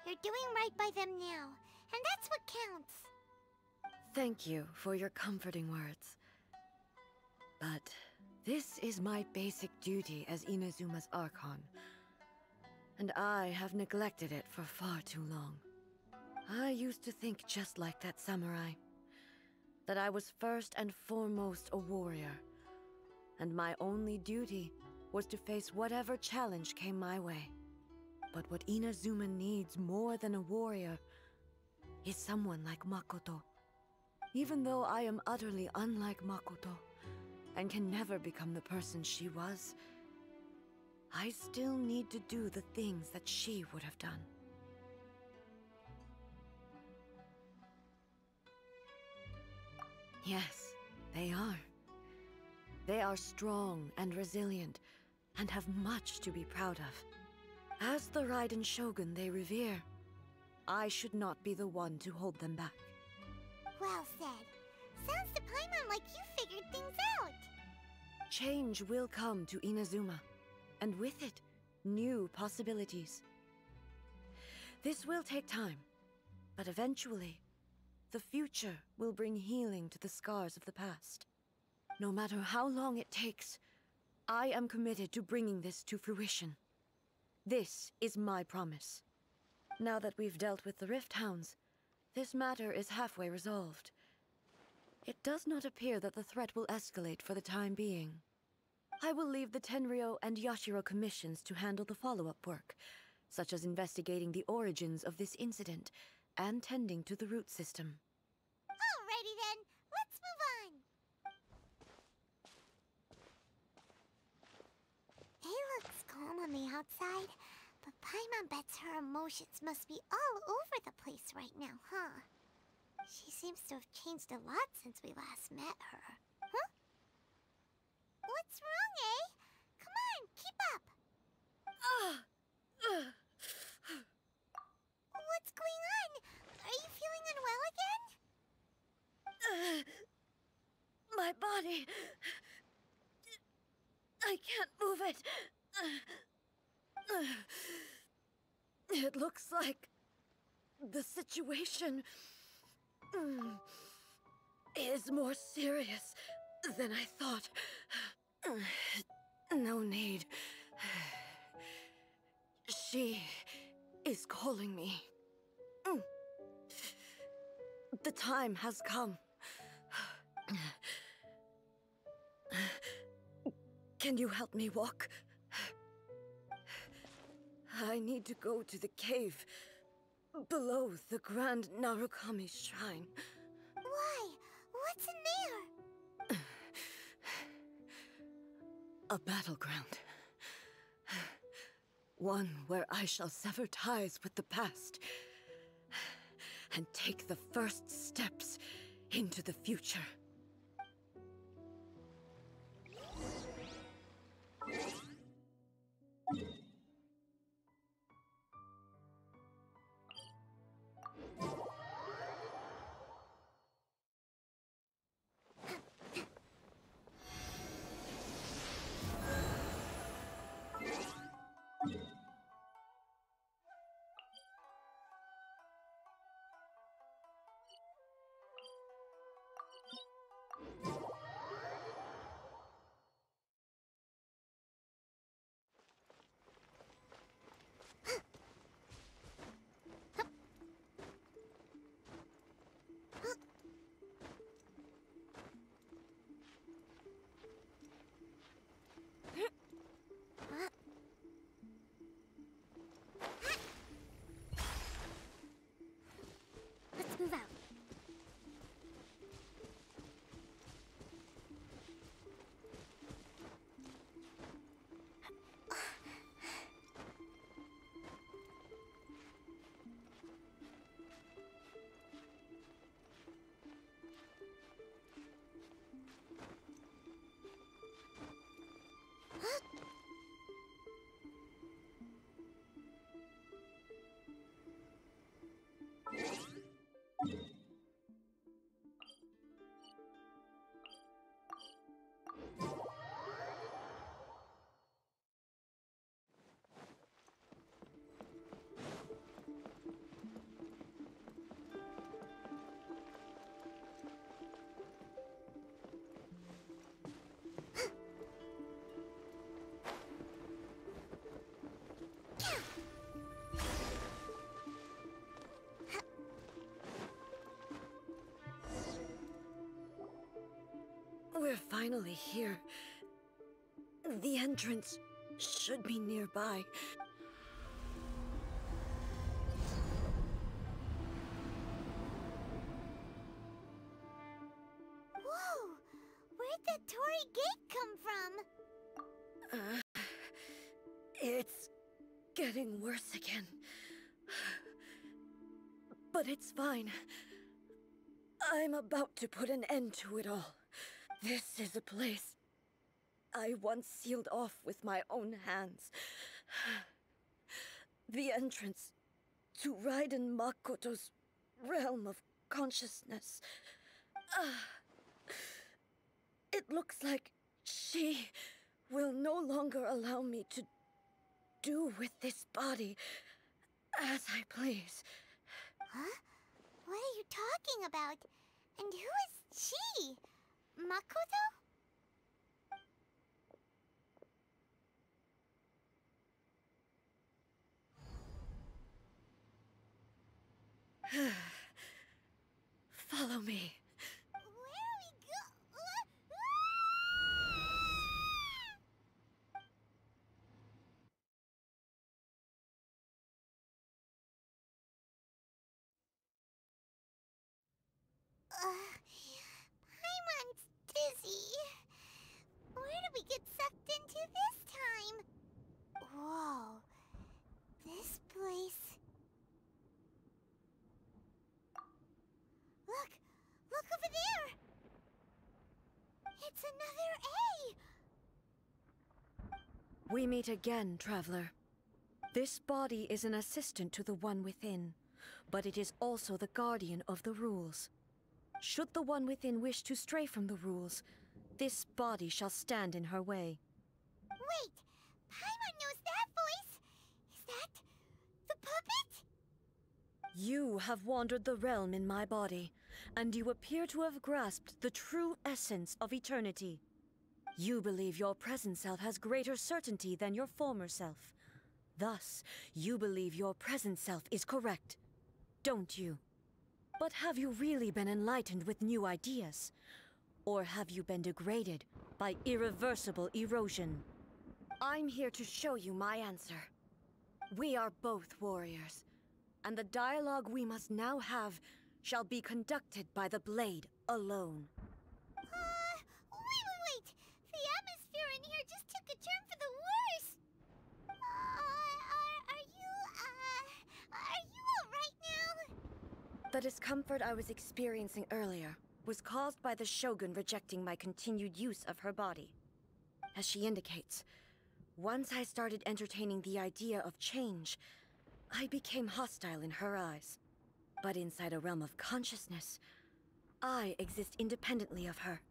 you're doing right by them now, and that's what counts. Thank you for your comforting words. But this is my basic duty as Inazuma's Archon, and I have neglected it for far too long. I used to think just like that samurai, that I was first and foremost a warrior, and my only duty was to face whatever challenge came my way. But what Inazuma needs more than a warrior is someone like Makoto. Even though I am utterly unlike Makoto, and can never become the person she was, I still need to do the things that she would have done. Yes, they are. They are strong and resilient, and have much to be proud of. As the Raiden Shogun they revere, I should not be the one to hold them back. Well said. Sounds to Paimon like you figured things out. Change will come to Inazuma, and with it, new possibilities. This will take time, but eventually, the future will bring healing to the scars of the past. No matter how long it takes, I am committed to bringing this to fruition. This is my promise. Now that we've dealt with the Rift Hounds, this matter is halfway resolved. It does not appear that the threat will escalate for the time being. I will leave the Tenryo and Yashiro commissions to handle the follow-up work, such as investigating the origins of this incident and tending to the root system. Alrighty then, let's move on. It looks calm on the outside, but Paimon bets her emotions must be all over the place right now, huh? She seems to have changed a lot since we last met her. Huh? What's wrong, eh? Come on, keep up. What's going on? Are you feeling unwell again? My body... I can't move it. It looks like the situation is more serious than I thought. No need. She is calling me. The time has come. Can you help me walk? I need to go to the cave below the Grand Narukami Shrine. Why? What's in there? A battleground. One where I shall sever ties with the past and take the first steps into the future. Let's move out. We're finally here. The entrance should be nearby. Whoa! Where'd that Torii gate come from? It's getting worse again. But it's fine. I'm about to put an end to it all. This is a place I once sealed off with my own hands. The entrance to Raiden Makoto's realm of consciousness. It looks like she will no longer allow me to do with this body as I please. Huh? What are you talking about? And who is she? Makoto? Follow me. Paimon's dizzy. Where did we get sucked into this time? Whoa. This place... Look over there! It's another A! We meet again, traveler. This body is an assistant to the One Within, but it is also the guardian of the rules. Should the One Within wish to stray from the rules, this body shall stand in her way. Wait! Paimon knows that voice! Is that... the puppet? You have wandered the realm in my body, and you appear to have grasped the true essence of eternity. You believe your present self has greater certainty than your former self. Thus, you believe your present self is correct, don't you? But have you really been enlightened with new ideas? Or have you been degraded by irreversible erosion? I'm here to show you my answer. We are both warriors, and the dialogue we must now have shall be conducted by the blade alone. Wait! The atmosphere in here just took a turn for the worse! Are you alright now? The discomfort I was experiencing earlier was caused by the Shogun rejecting my continued use of her body. As she indicates, once I started entertaining the idea of change, I became hostile in her eyes. But inside a realm of consciousness, I exist independently of her.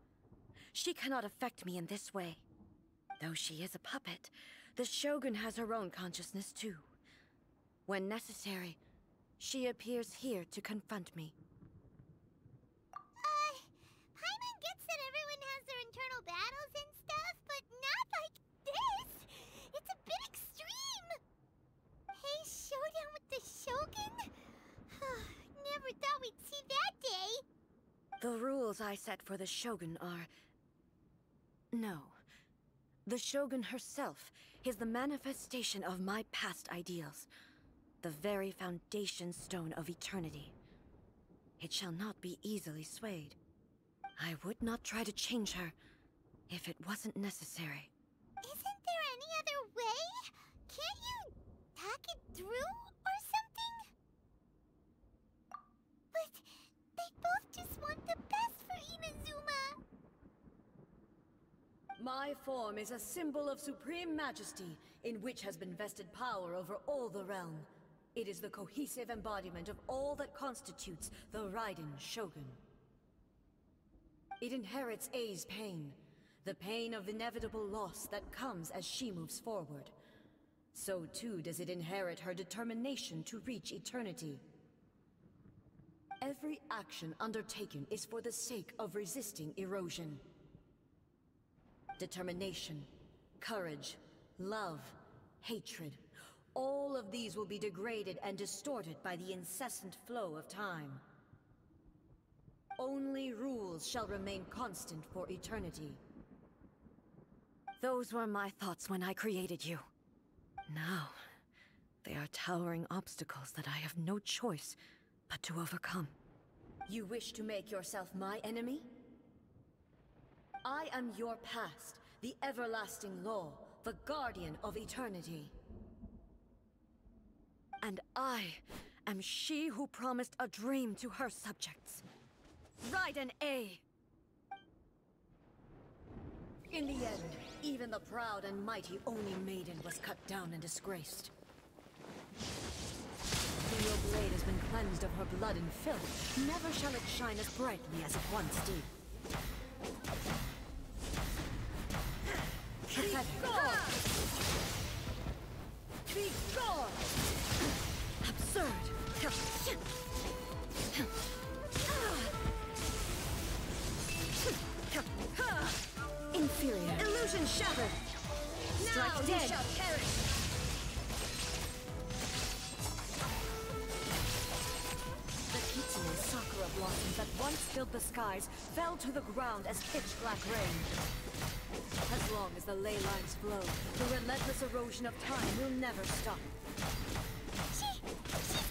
She cannot affect me in this way. Though she is a puppet, the Shogun has her own consciousness too. When necessary, she appears here to confront me. Paimon gets that everyone has their internal battles and stuff, but not like this! It's a bit extreme! Hey, showdown with the Shogun? Never thought we'd see that day! The rules I set for the Shogun are... No. The Shogun herself is the manifestation of my past ideals. The very foundation stone of eternity. It shall not be easily swayed. I would not try to change her if it wasn't necessary. Isn't there any other way? Can't you talk it through or something? But they both just want the best for Inazuma. My form is a symbol of supreme majesty, in which has been vested power over all the realm. It is the cohesive embodiment of all that constitutes the Raiden Shogun. It inherits A's pain, the pain of inevitable loss that comes as she moves forward. So too does it inherit her determination to reach eternity. Every action undertaken is for the sake of resisting erosion. Determination, courage, love, hatred, all of these will be degraded and distorted by the incessant flow of time. Only rules shall remain constant for eternity. Those were my thoughts when I created you. Now, they are towering obstacles that I have no choice but to overcome. You wish to make yourself my enemy? I am your past, the everlasting law, the guardian of eternity. And I am she who promised a dream to her subjects. Raiden A! In the end, even the proud and mighty Oni Maiden was cut down and disgraced. Though your blade has been cleansed of her blood and filth, never shall it shine as brightly as it once did. Pathetic. Be gone! Absurd! Inferior. Illusion shattered! Strike now dead! You shall perish! The Kitsune sakura blossoms that once filled the skies fell to the ground as pitch-black rain. As long as the ley lines flow, the relentless erosion of time will never stop. She's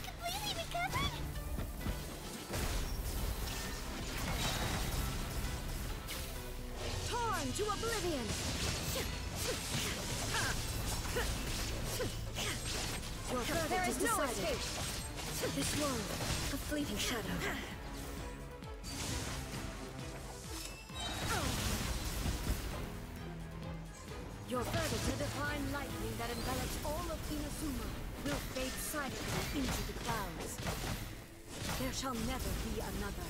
completely recovered? to oblivion! Your verdict is no escape! This world, a fleeting shadow. Your verdict, the divine lightning that envelops all of Inazuma, will fade silently into the clouds. There shall never be another.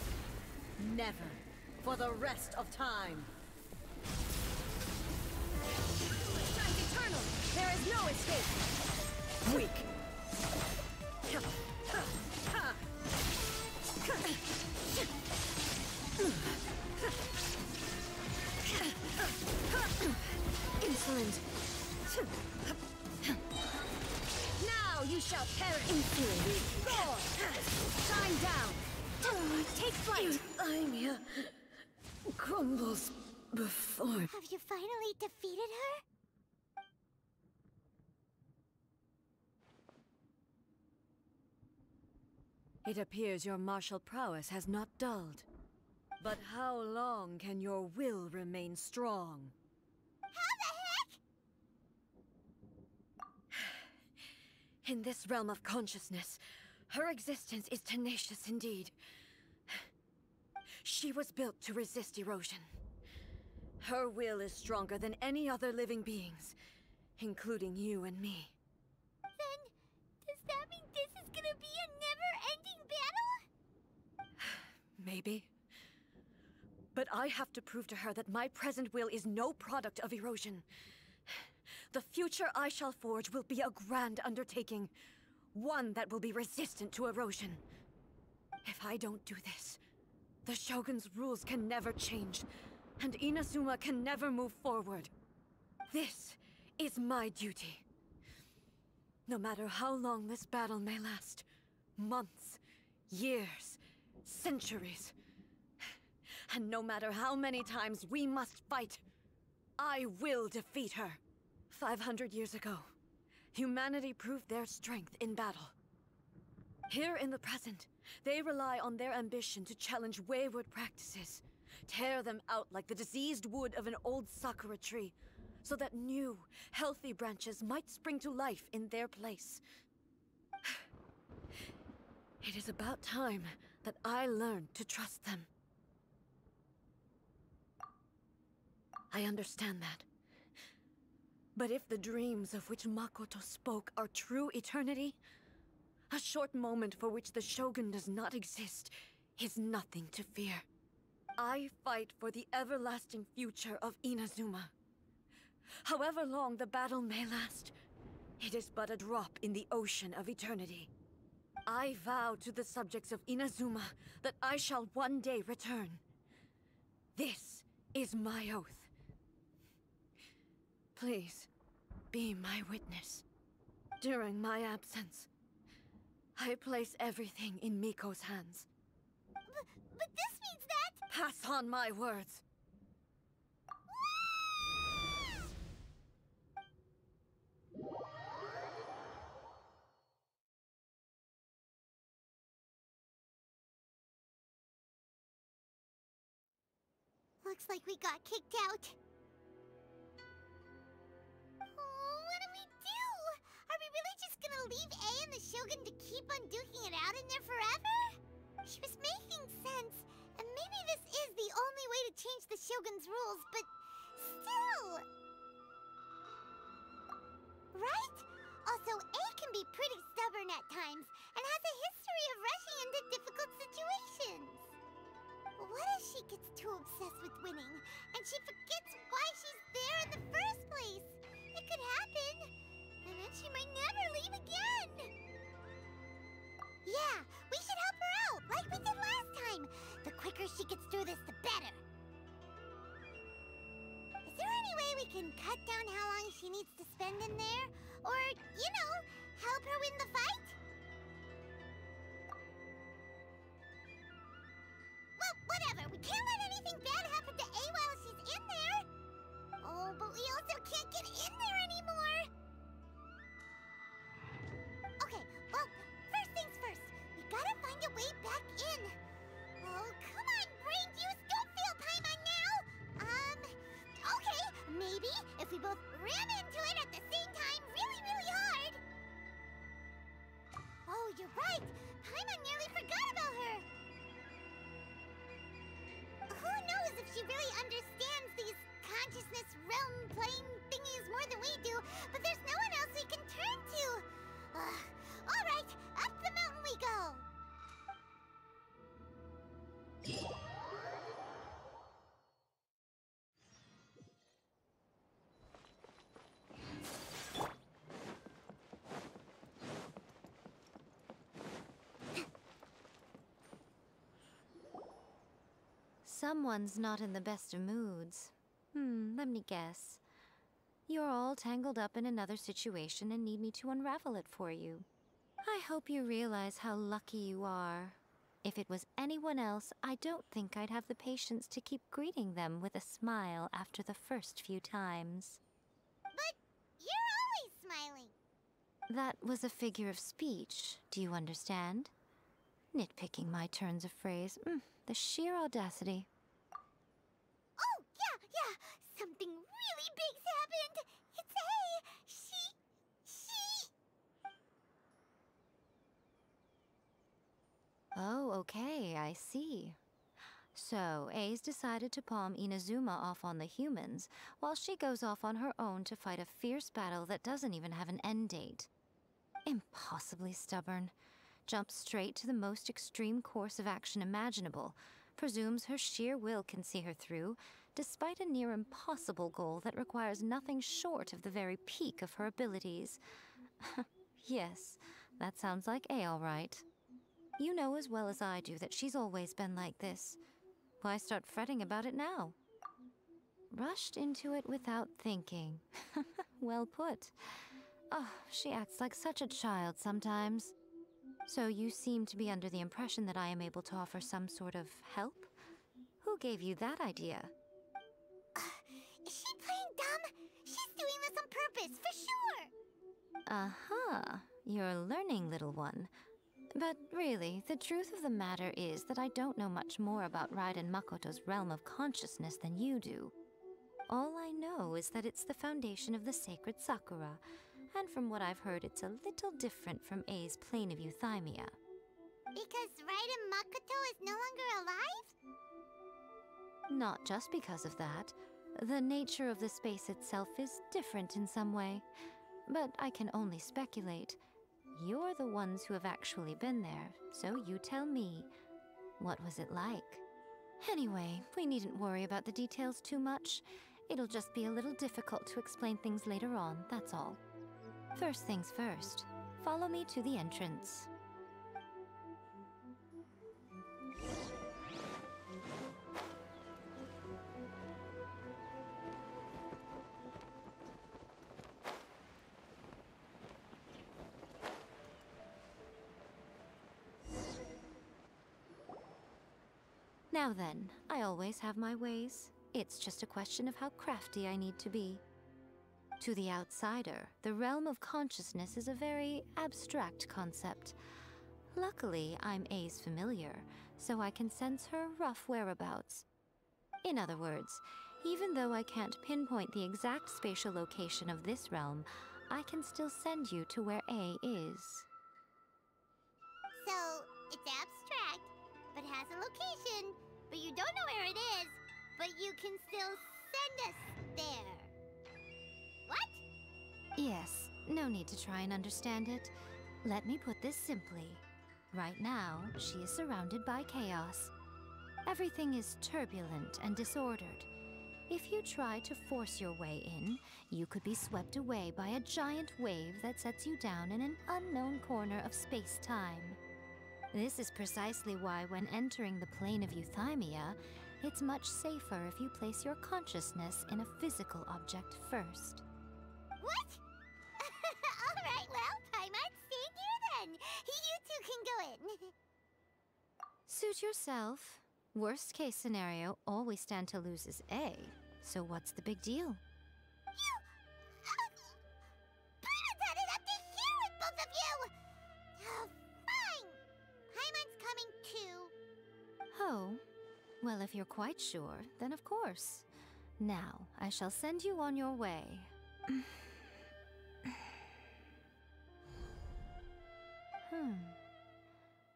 Never. For the rest of time. Shines eternal! There is no escape! Weak. Insolent. Now you shall perish. Inferior. Roar. Shine down. Take flight. Ymir crumbles before. Have you finally defeated her? It appears your martial prowess has not dulled. But how long can your will remain strong? How the heck? In this realm of consciousness, her existence is tenacious indeed. She was built to resist erosion. Her will is stronger than any other living beings, including you and me. Then, does that mean this is gonna be a never-ending battle? Maybe. But I have to prove to her that my present will is no product of erosion. The future I shall forge will be a grand undertaking, one that will be resistant to erosion. If I don't do this, the Shogun's rules can never change, and Inazuma can never move forward. This is my duty. No matter how long this battle may last, months, years, centuries, and no matter how many times we must fight, I will defeat her. 500 years ago, humanity proved their strength in battle. Here in the present, they rely on their ambition to challenge wayward practices, tear them out like the diseased wood of an old sakura tree, so that new, healthy branches might spring to life in their place. It is about time that I learned to trust them. I understand that. But if the dreams of which Makoto spoke are true eternity, a short moment for which the Shogun does not exist is nothing to fear. I fight for the everlasting future of Inazuma. However long the battle may last, it is but a drop in the ocean of eternity. I vow to the subjects of Inazuma that I shall one day return. This is my oath. Please, be my witness. During my absence, I place everything in Miko's hands. But this means that... Pass on my words. Looks like we got kicked out. Oh, what do we do? Are we really just gonna leave A and the Shogun to keep on duking it out in there forever? She was making sense, and maybe this is the only way to change the Shogun's rules, but still... Right? Also, A can be pretty stubborn at times, and has a history of rushing into difficult situations. What if she gets too obsessed with winning, and she forgets why she's there in the first place? It could happen, and then she might never leave again. Yeah, we should help her out, like we did last time. The quicker she gets through this, the better. Is there any way we can cut down how long she needs to spend in there? Or, you know, help her win the fight? Well, whatever. We can't let anything bad happen to A while she's in there. Oh, but we also can't get in there anymore. Okay, well, first things first. We gotta find a way back in. Oh, come on, brain juice. Don't feel Paimon now. Okay. You're right! Paimon nearly forgot about her! Who knows if she really understands these consciousness realm plane thingies more than we do, but there's no one else we can turn to! Alright, up the mountain we go! Someone's not in the best of moods. Let me guess. You're all tangled up in another situation and need me to unravel it for you. I hope you realize how lucky you are. If it was anyone else, I don't think I'd have the patience to keep greeting them with a smile after the first few times. But you're always smiling. That was a figure of speech, do you understand? Nitpicking my turns of phrase. The sheer audacity. Oh, yeah! Something really big's happened! It's she... Oh, okay, I see. So, A's decided to palm Inazuma off on the humans, while she goes off on her own to fight a fierce battle that doesn't even have an end date. Impossibly stubborn. Jumps straight to the most extreme course of action imaginable, presumes her sheer will can see her through, despite a near impossible goal that requires nothing short of the very peak of her abilities. Yes, that sounds like A all right. You know as well as I do that she's always been like this. Why start fretting about it now? Rushed into it without thinking. Well put. Oh, she acts like such a child sometimes. So you seem to be under the impression that I am able to offer some sort of help? Who gave you that idea? Is she playing dumb? She's doing this on purpose, for sure! Uh-huh. You're learning, little one. But really, the truth of the matter is that I don't know much more about Raiden Makoto's realm of consciousness than you do. All I know is that it's the foundation of the sacred Sakura, and from what I've heard, it's a little different from A's plane of euthymia. Because Raiden Makoto is no longer alive? Not just because of that. The nature of the space itself is different in some way. But I can only speculate. You're the ones who have actually been there, so you tell me. What was it like? Anyway, we needn't worry about the details too much. It'll just be a little difficult to explain things later on, that's all. First things first, follow me to the entrance. Now then, I always have my ways. It's just a question of how crafty I need to be. To the outsider, the realm of consciousness is a very abstract concept. Luckily, I'm A's familiar, so I can sense her rough whereabouts. In other words, even though I can't pinpoint the exact spatial location of this realm, I can still send you to where A is. So, it's abstract, but has a location, but you don't know where it is, but you can still send us there. What? Yes, no need to try and understand it. Let me put this simply. Right now, she is surrounded by chaos. Everything is turbulent and disordered. If you try to force your way in, you could be swept away by a giant wave that sets you down in an unknown corner of space-time. This is precisely why when entering the plane of euthymia, it's much safer if you place your consciousness in a physical object first. What? Alright, well, Paimon, stay here then. You two can go in. Suit yourself. Worst case scenario, all we stand to lose is A. So what's the big deal? You... Paimon's had it up to here with both of you! Fine! Paimon's coming too. Oh, well, if you're quite sure, then of course. Now, I shall send you on your way.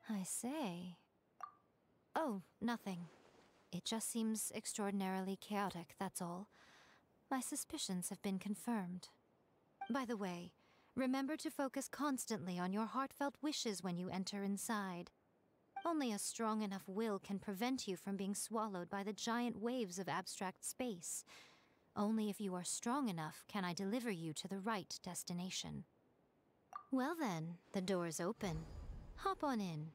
I say. Oh, nothing. It just seems extraordinarily chaotic, that's all. My suspicions have been confirmed. By the way, remember to focus constantly on your heartfelt wishes when you enter inside. Only a strong enough will can prevent you from being swallowed by the giant waves of abstract space. Only if you are strong enough can I deliver you to the right destination. Well then, the door's open. Hop on in.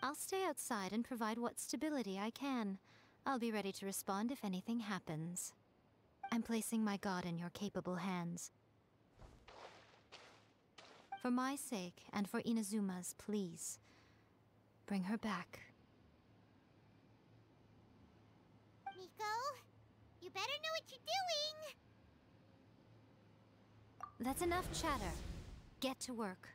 I'll stay outside and provide what stability I can. I'll be ready to respond if anything happens. I'm placing my god in your capable hands. For my sake, and for Inazuma's, please. Bring her back. Miko, you better know what you're doing! That's enough chatter. Get to work.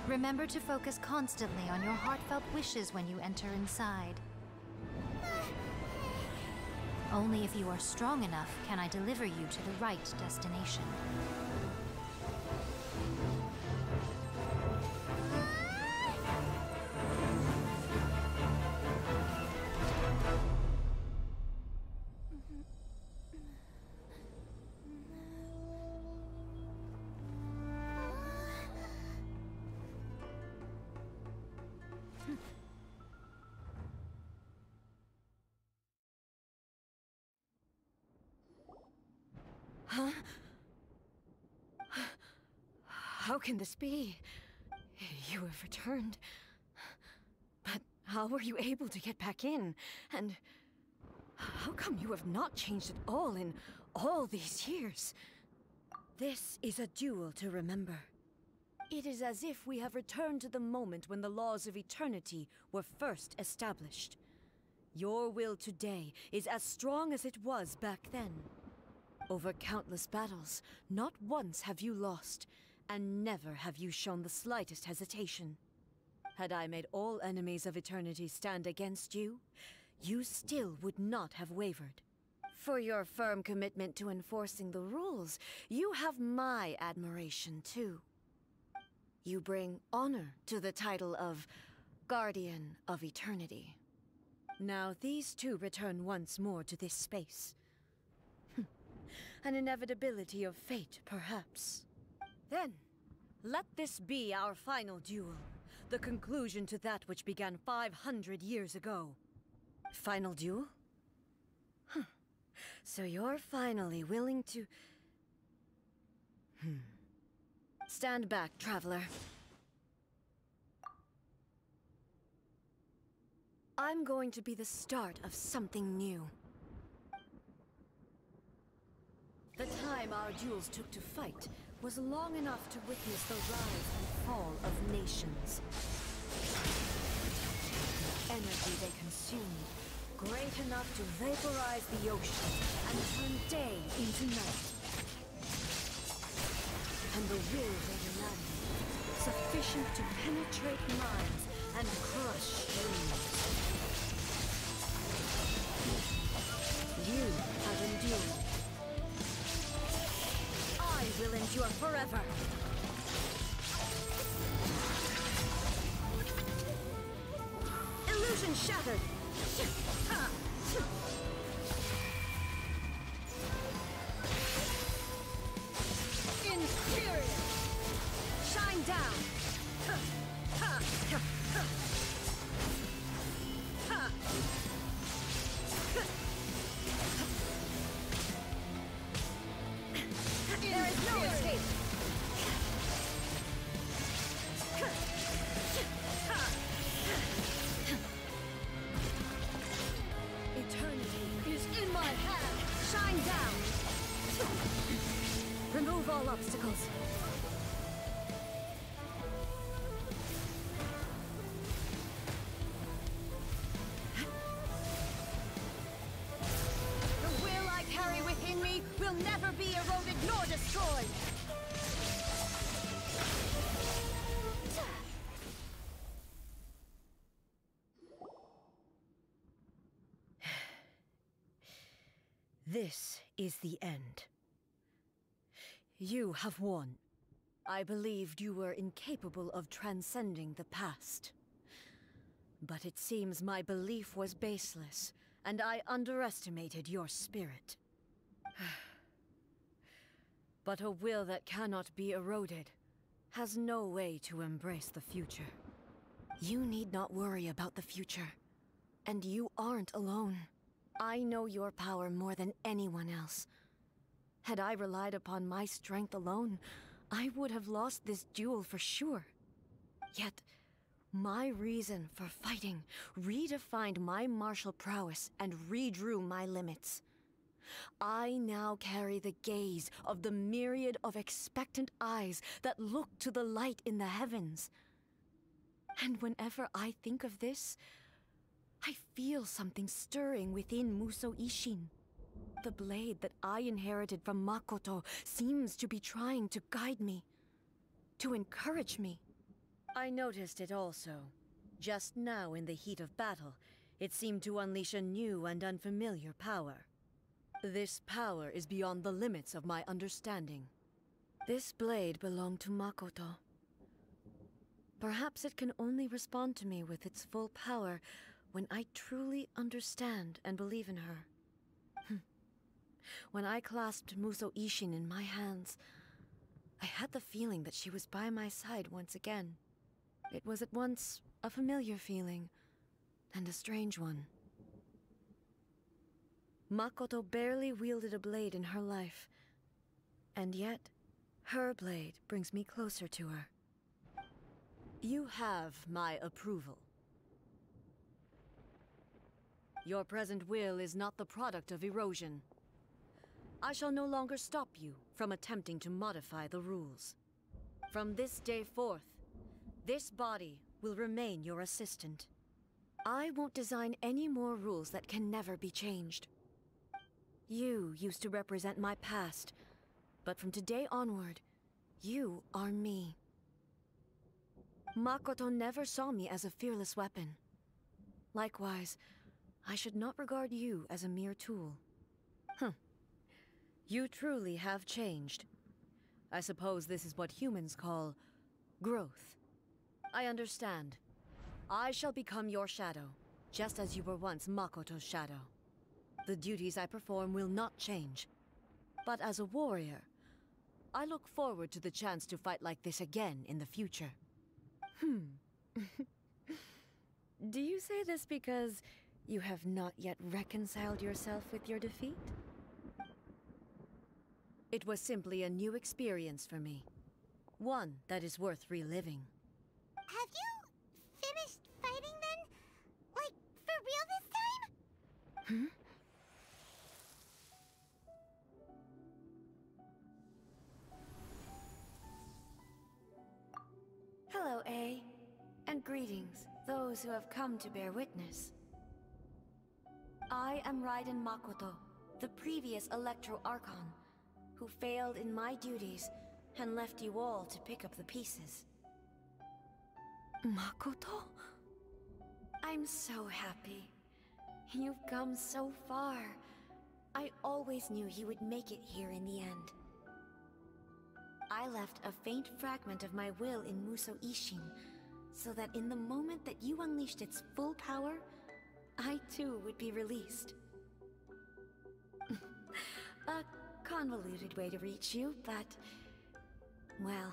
Remember to focus constantly on your heartfelt wishes when you enter inside. Only if you are strong enough can I deliver you to the right destination. Huh? How can this be? You have returned. But how were you able to get back in? And how come you have not changed at all in all these years? This is a duel to remember. It is as if we have returned to the moment when the laws of eternity were first established. Your will today is as strong as it was back then. Over countless battles, not once have you lost, and never have you shown the slightest hesitation. Had I made all enemies of eternity stand against you, you still would not have wavered. For your firm commitment to enforcing the rules, you have my admiration too. You bring honor to the title of Guardian of Eternity. Now these two return once more to this space. An inevitability of fate, perhaps. Then, let this be our final duel, the conclusion to that which began 500 years ago. Final duel? Huh. So you're finally willing to... Stand back, traveler. I'm going to be the start of something new. The time our duels took to fight was long enough to witness the rise and fall of nations. The energy they consumed, great enough to vaporize the ocean and turn day into night. And the will they demanded, sufficient to penetrate minds and crush dreams. You have endured. I will endure forever. Illusion shattered. Inferior. Shine down. There is no escape! This is the end. You have won. I believed you were incapable of transcending the past. But it seems my belief was baseless, and I underestimated your spirit. But a will that cannot be eroded has no way to embrace the future. You need not worry about the future, and you aren't alone. I know your power more than anyone else. Had I relied upon my strength alone, I would have lost this duel for sure. Yet, my reason for fighting redefined my martial prowess and redrew my limits. I now carry the gaze of the myriad of expectant eyes that look to the light in the heavens. And whenever I think of this, I feel something stirring within Musou Ishin. The blade that I inherited from Makoto seems to be trying to guide me, to encourage me. I noticed it also. Just now in the heat of battle, it seemed to unleash a new and unfamiliar power. This power is beyond the limits of my understanding. This blade belonged to Makoto. Perhaps it can only respond to me with its full power when I truly understand and believe in her. When I clasped Musou Ishin in my hands, I had the feeling that she was by my side once again. It was at once a familiar feeling and a strange one. Makoto barely wielded a blade in her life, and yet her blade brings me closer to her. You have my approval. Your present will is not the product of erosion. I shall no longer stop you from attempting to modify the rules. From this day forth, this body will remain your assistant. I won't design any more rules that can never be changed. You used to represent my past, but from today onward, you are me. Makoto never saw me as a fearless weapon. Likewise, I should not regard you as a mere tool. You truly have changed. I suppose this is what humans call growth. I understand. I shall become your shadow, just as you were once Makoto's shadow. The duties I perform will not change. But as a warrior, I look forward to the chance to fight like this again in the future. Do you say this because you have not yet reconciled yourself with your defeat? It was simply a new experience for me. One that is worth reliving. Have you finished fighting then? Like, for real this time? Hello, A. And greetings, those who have come to bear witness. I am Raiden Makoto, the previous Electro Archon, who failed in my duties and left you all to pick up the pieces. Makoto? I'm so happy. You've come so far. I always knew you would make it here in the end. I left a faint fragment of my will in Musou Ishin, so that in the moment that you unleashed its full power, I too would be released. A convoluted way to reach you, but... well,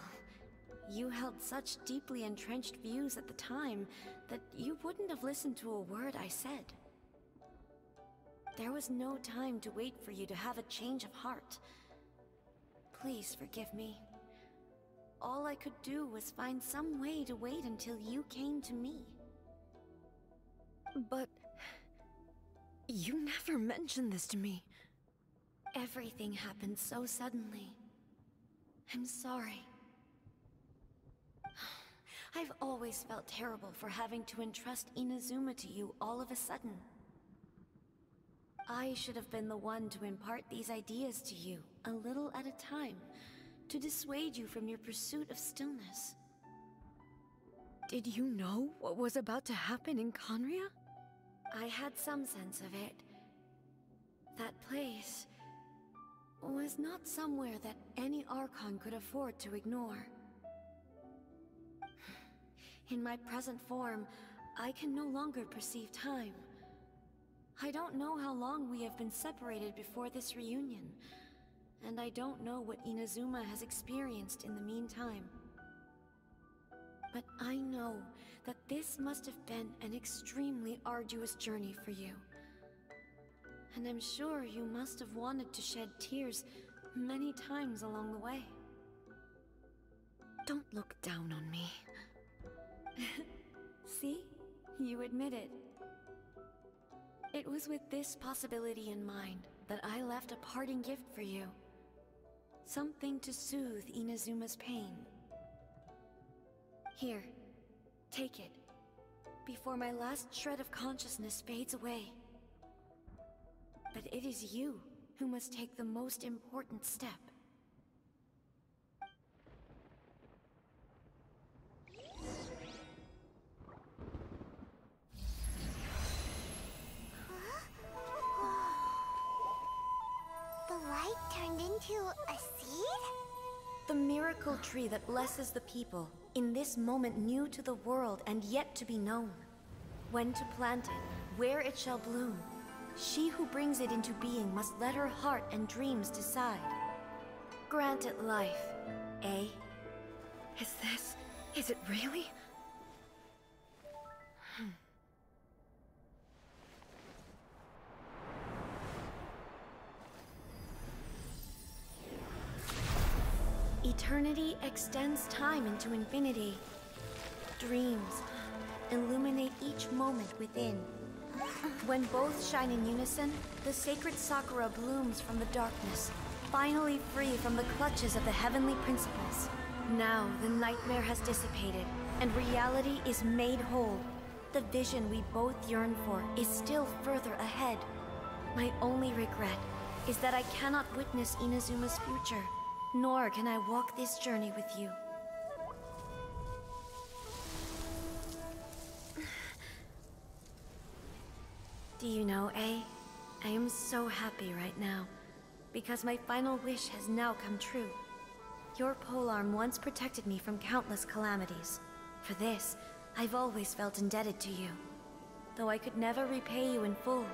you held such deeply entrenched views at the time that you wouldn't have listened to a word I said. There was no time to wait for you to have a change of heart. Please forgive me. All I could do was find some way to wait until you came to me. But... you never mentioned this to me. Everything happened so suddenly. I'm sorry. I've always felt terrible for having to entrust Inazuma to you all of a sudden. I should have been the one to impart these ideas to you, a little at a time, to dissuade you from your pursuit of stillness. Did you know what was about to happen in Conria? I had some sense of it. That place was not somewhere that any Archon could afford to ignore. In my present form, I can no longer perceive time. I don't know how long we have been separated before this reunion, and I don't know what Inazuma has experienced in the meantime. But I know that this must have been an extremely arduous journey for you. And I'm sure you must have wanted to shed tears many times along the way. Don't look down on me. See? You admit it. It was with this possibility in mind that I left a parting gift for you. Something to soothe Inazuma's pain. Here, take it, before my last shred of consciousness fades away. But it is you who must take the most important step. The light turned into a seed? The miracle tree that blesses the people, in this moment new to the world and yet to be known. When to plant it, where it shall bloom. She who brings it into being must let her heart and dreams decide. Grant it life, eh? Is it really? Eternity extends time into infinity. Dreams illuminate each moment within. When both shine in unison, the sacred Sakura blooms from the darkness, finally free from the clutches of the heavenly principles. Now the nightmare has dissipated, and reality is made whole. The vision we both yearn for is still further ahead. My only regret is that I cannot witness Inazuma's future, nor can I walk this journey with you. Do you know, I am so happy right now, because my final wish has now come true. Your polearm once protected me from countless calamities. For this, I've always felt indebted to you. Though I could never repay you in full,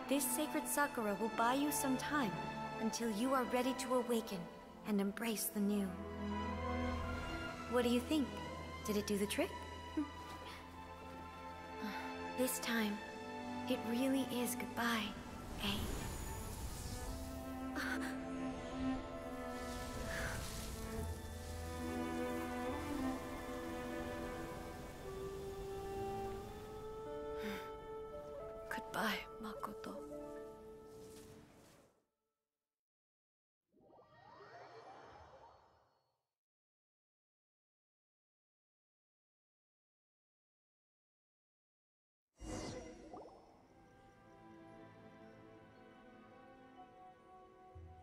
this sacred Sakura will buy you some time until you are ready to awaken and embrace the new. What do you think? Did it do the trick? This time, it really is goodbye, eh? Goodbye, Makoto.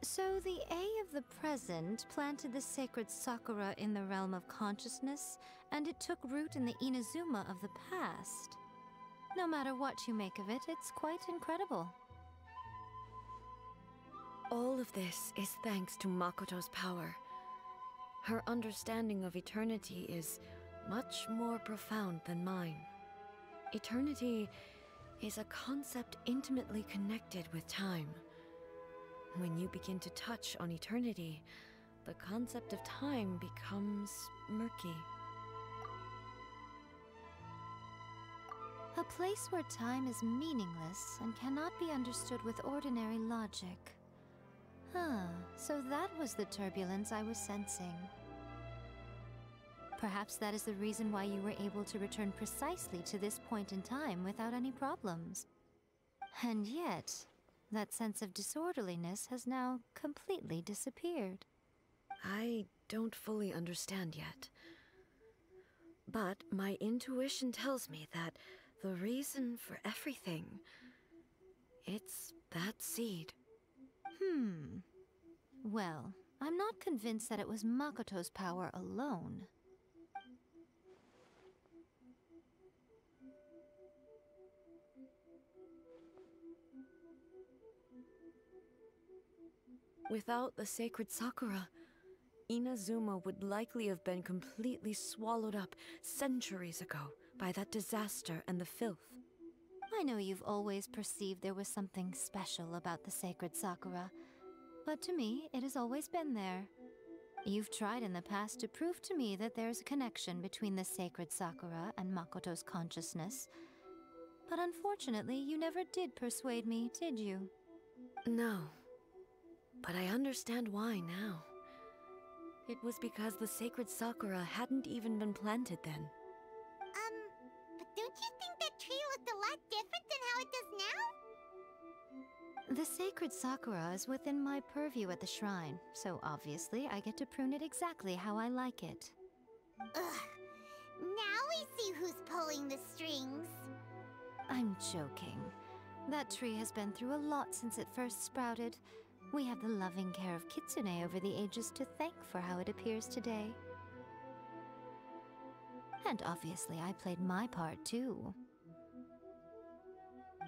So the A of the present planted the sacred Sakura in the realm of consciousness, and it took root in the Inazuma of the past. No matter what you make of it, it's quite incredible. All of this is thanks to Makoto's power. Her understanding of eternity is much more profound than mine. Eternity is a concept intimately connected with time. When you begin to touch on eternity, the concept of time becomes murky. A place where time is meaningless and cannot be understood with ordinary logic. So that was the turbulence I was sensing. Perhaps that is the reason why you were able to return precisely to this point in time without any problems. And yet, that sense of disorderliness has now completely disappeared. I don't fully understand yet. But my intuition tells me that the reason for everything, it's that seed. Well, I'm not convinced that it was Makoto's power alone. Without the sacred Sakura, Inazuma would likely have been completely swallowed up centuries ago by that disaster and the filth. I know you've always perceived there was something special about the sacred Sakura, but to me, it has always been there. You've tried in the past to prove to me that there's a connection between the sacred Sakura and Makoto's consciousness, but unfortunately, you never did persuade me, did you? No, but I understand why now. It was because the sacred Sakura hadn't even been planted then. But don't you think that tree looked a lot different than how it does now? The sacred Sakura is within my purview at the shrine, so obviously I get to prune it exactly how I like it. Ugh. Now we see who's pulling the strings. I'm joking. That tree has been through a lot since it first sprouted. We have the loving care of Kitsune over the ages to thank for how it appears today. And obviously I played my part too.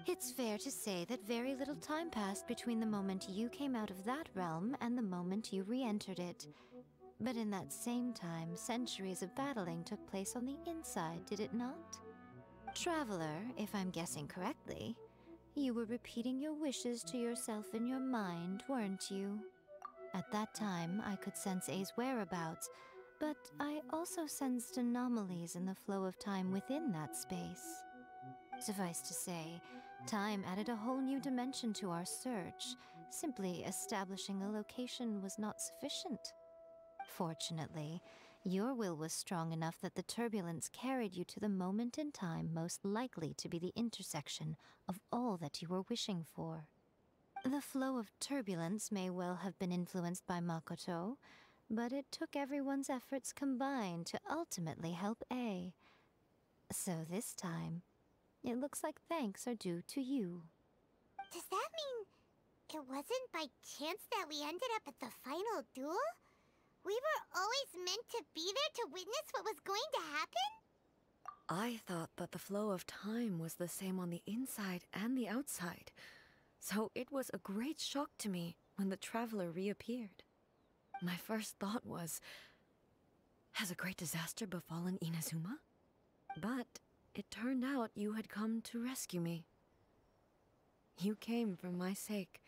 It's fair to say that very little time passed between the moment you came out of that realm and the moment you re-entered it. But in that same time, centuries of battling took place on the inside, did it not? Traveler, if I'm guessing correctly, you were repeating your wishes to yourself in your mind, weren't you? At that time, I could sense A's whereabouts, but I also sensed anomalies in the flow of time within that space. Suffice to say, time added a whole new dimension to our search. Simply establishing a location was not sufficient. Fortunately, your will was strong enough that the turbulence carried you to the moment in time most likely to be the intersection of all that you were wishing for. The flow of turbulence may well have been influenced by Makoto, but it took everyone's efforts combined to ultimately help A. So this time, it looks like thanks are due to you. Does that mean it wasn't by chance that we ended up at the final duel? We were always meant to be there to witness what was going to happen? I thought that the flow of time was the same on the inside and the outside, so it was a great shock to me when the traveler reappeared. My first thought was, has a great disaster befallen Inazuma? But it turned out you had come to rescue me. You came for my sake,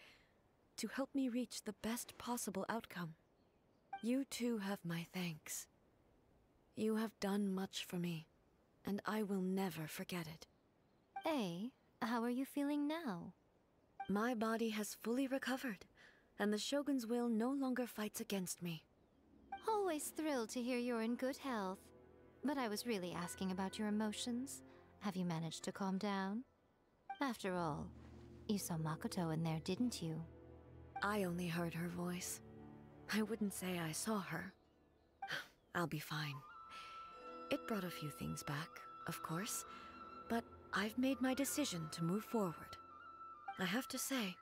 to help me reach the best possible outcome. You too have my thanks. You have done much for me, and I will never forget it. A, how are you feeling now? My body has fully recovered, and the Shogun's will no longer fights against me. Always thrilled to hear you're in good health. But I was really asking about your emotions. Have you managed to calm down? After all, you saw Makoto in there, didn't you? I only heard her voice. I wouldn't say I saw her. I'll be fine. It brought a few things back, of course, but I've made my decision to move forward. I have to say,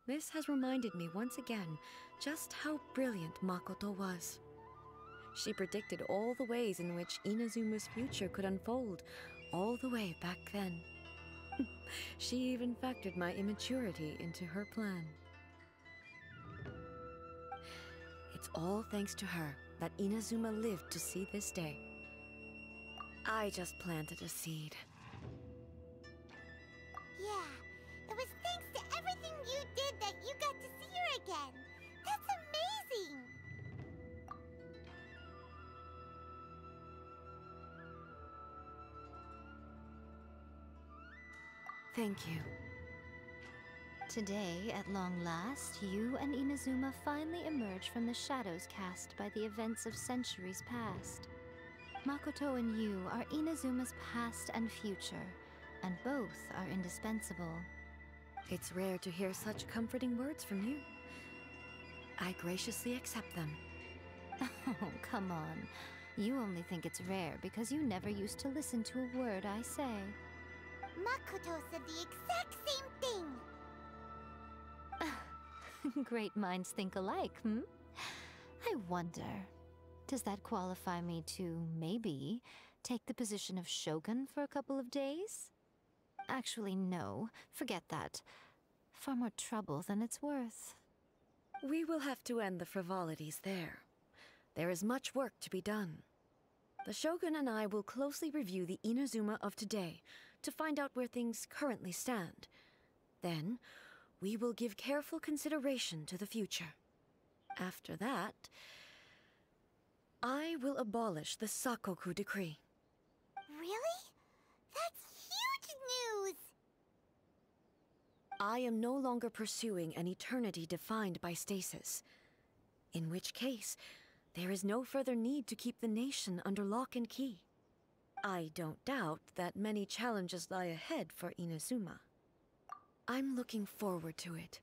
this has reminded me once again just how brilliant Makoto was. She predicted all the ways in which Inazuma's future could unfold, all the way back then. She even factored my immaturity into her plan. It's all thanks to her that Inazuma lived to see this day. I just planted a seed. Yeah, it was thanks to everything you did that you got to see her again. That's amazing! Thank you. Today, at long last, you and Inazuma finally emerge from the shadows cast by the events of centuries past. Makoto and you are Inazuma's past and future, and both are indispensable. It's rare to hear such comforting words from you. I graciously accept them. Oh, come on. You only think it's rare because you never used to listen to a word I say. Makoto said the exact same thing! Great minds think alike, hmm? I wonder, does that qualify me to, maybe, take the position of Shogun for a couple of days? Actually, no. Forget that. Far more trouble than it's worth. We will have to end the frivolities there. There is much work to be done. The Shogun and I will closely review the Inazuma of today to find out where things currently stand. Then, we will give careful consideration to the future. After that, I will abolish the Sakoku decree. Really? That's huge news! I am no longer pursuing an eternity defined by stasis. In which case, there is no further need to keep the nation under lock and key. I don't doubt that many challenges lie ahead for Inazuma. I'm looking forward to it.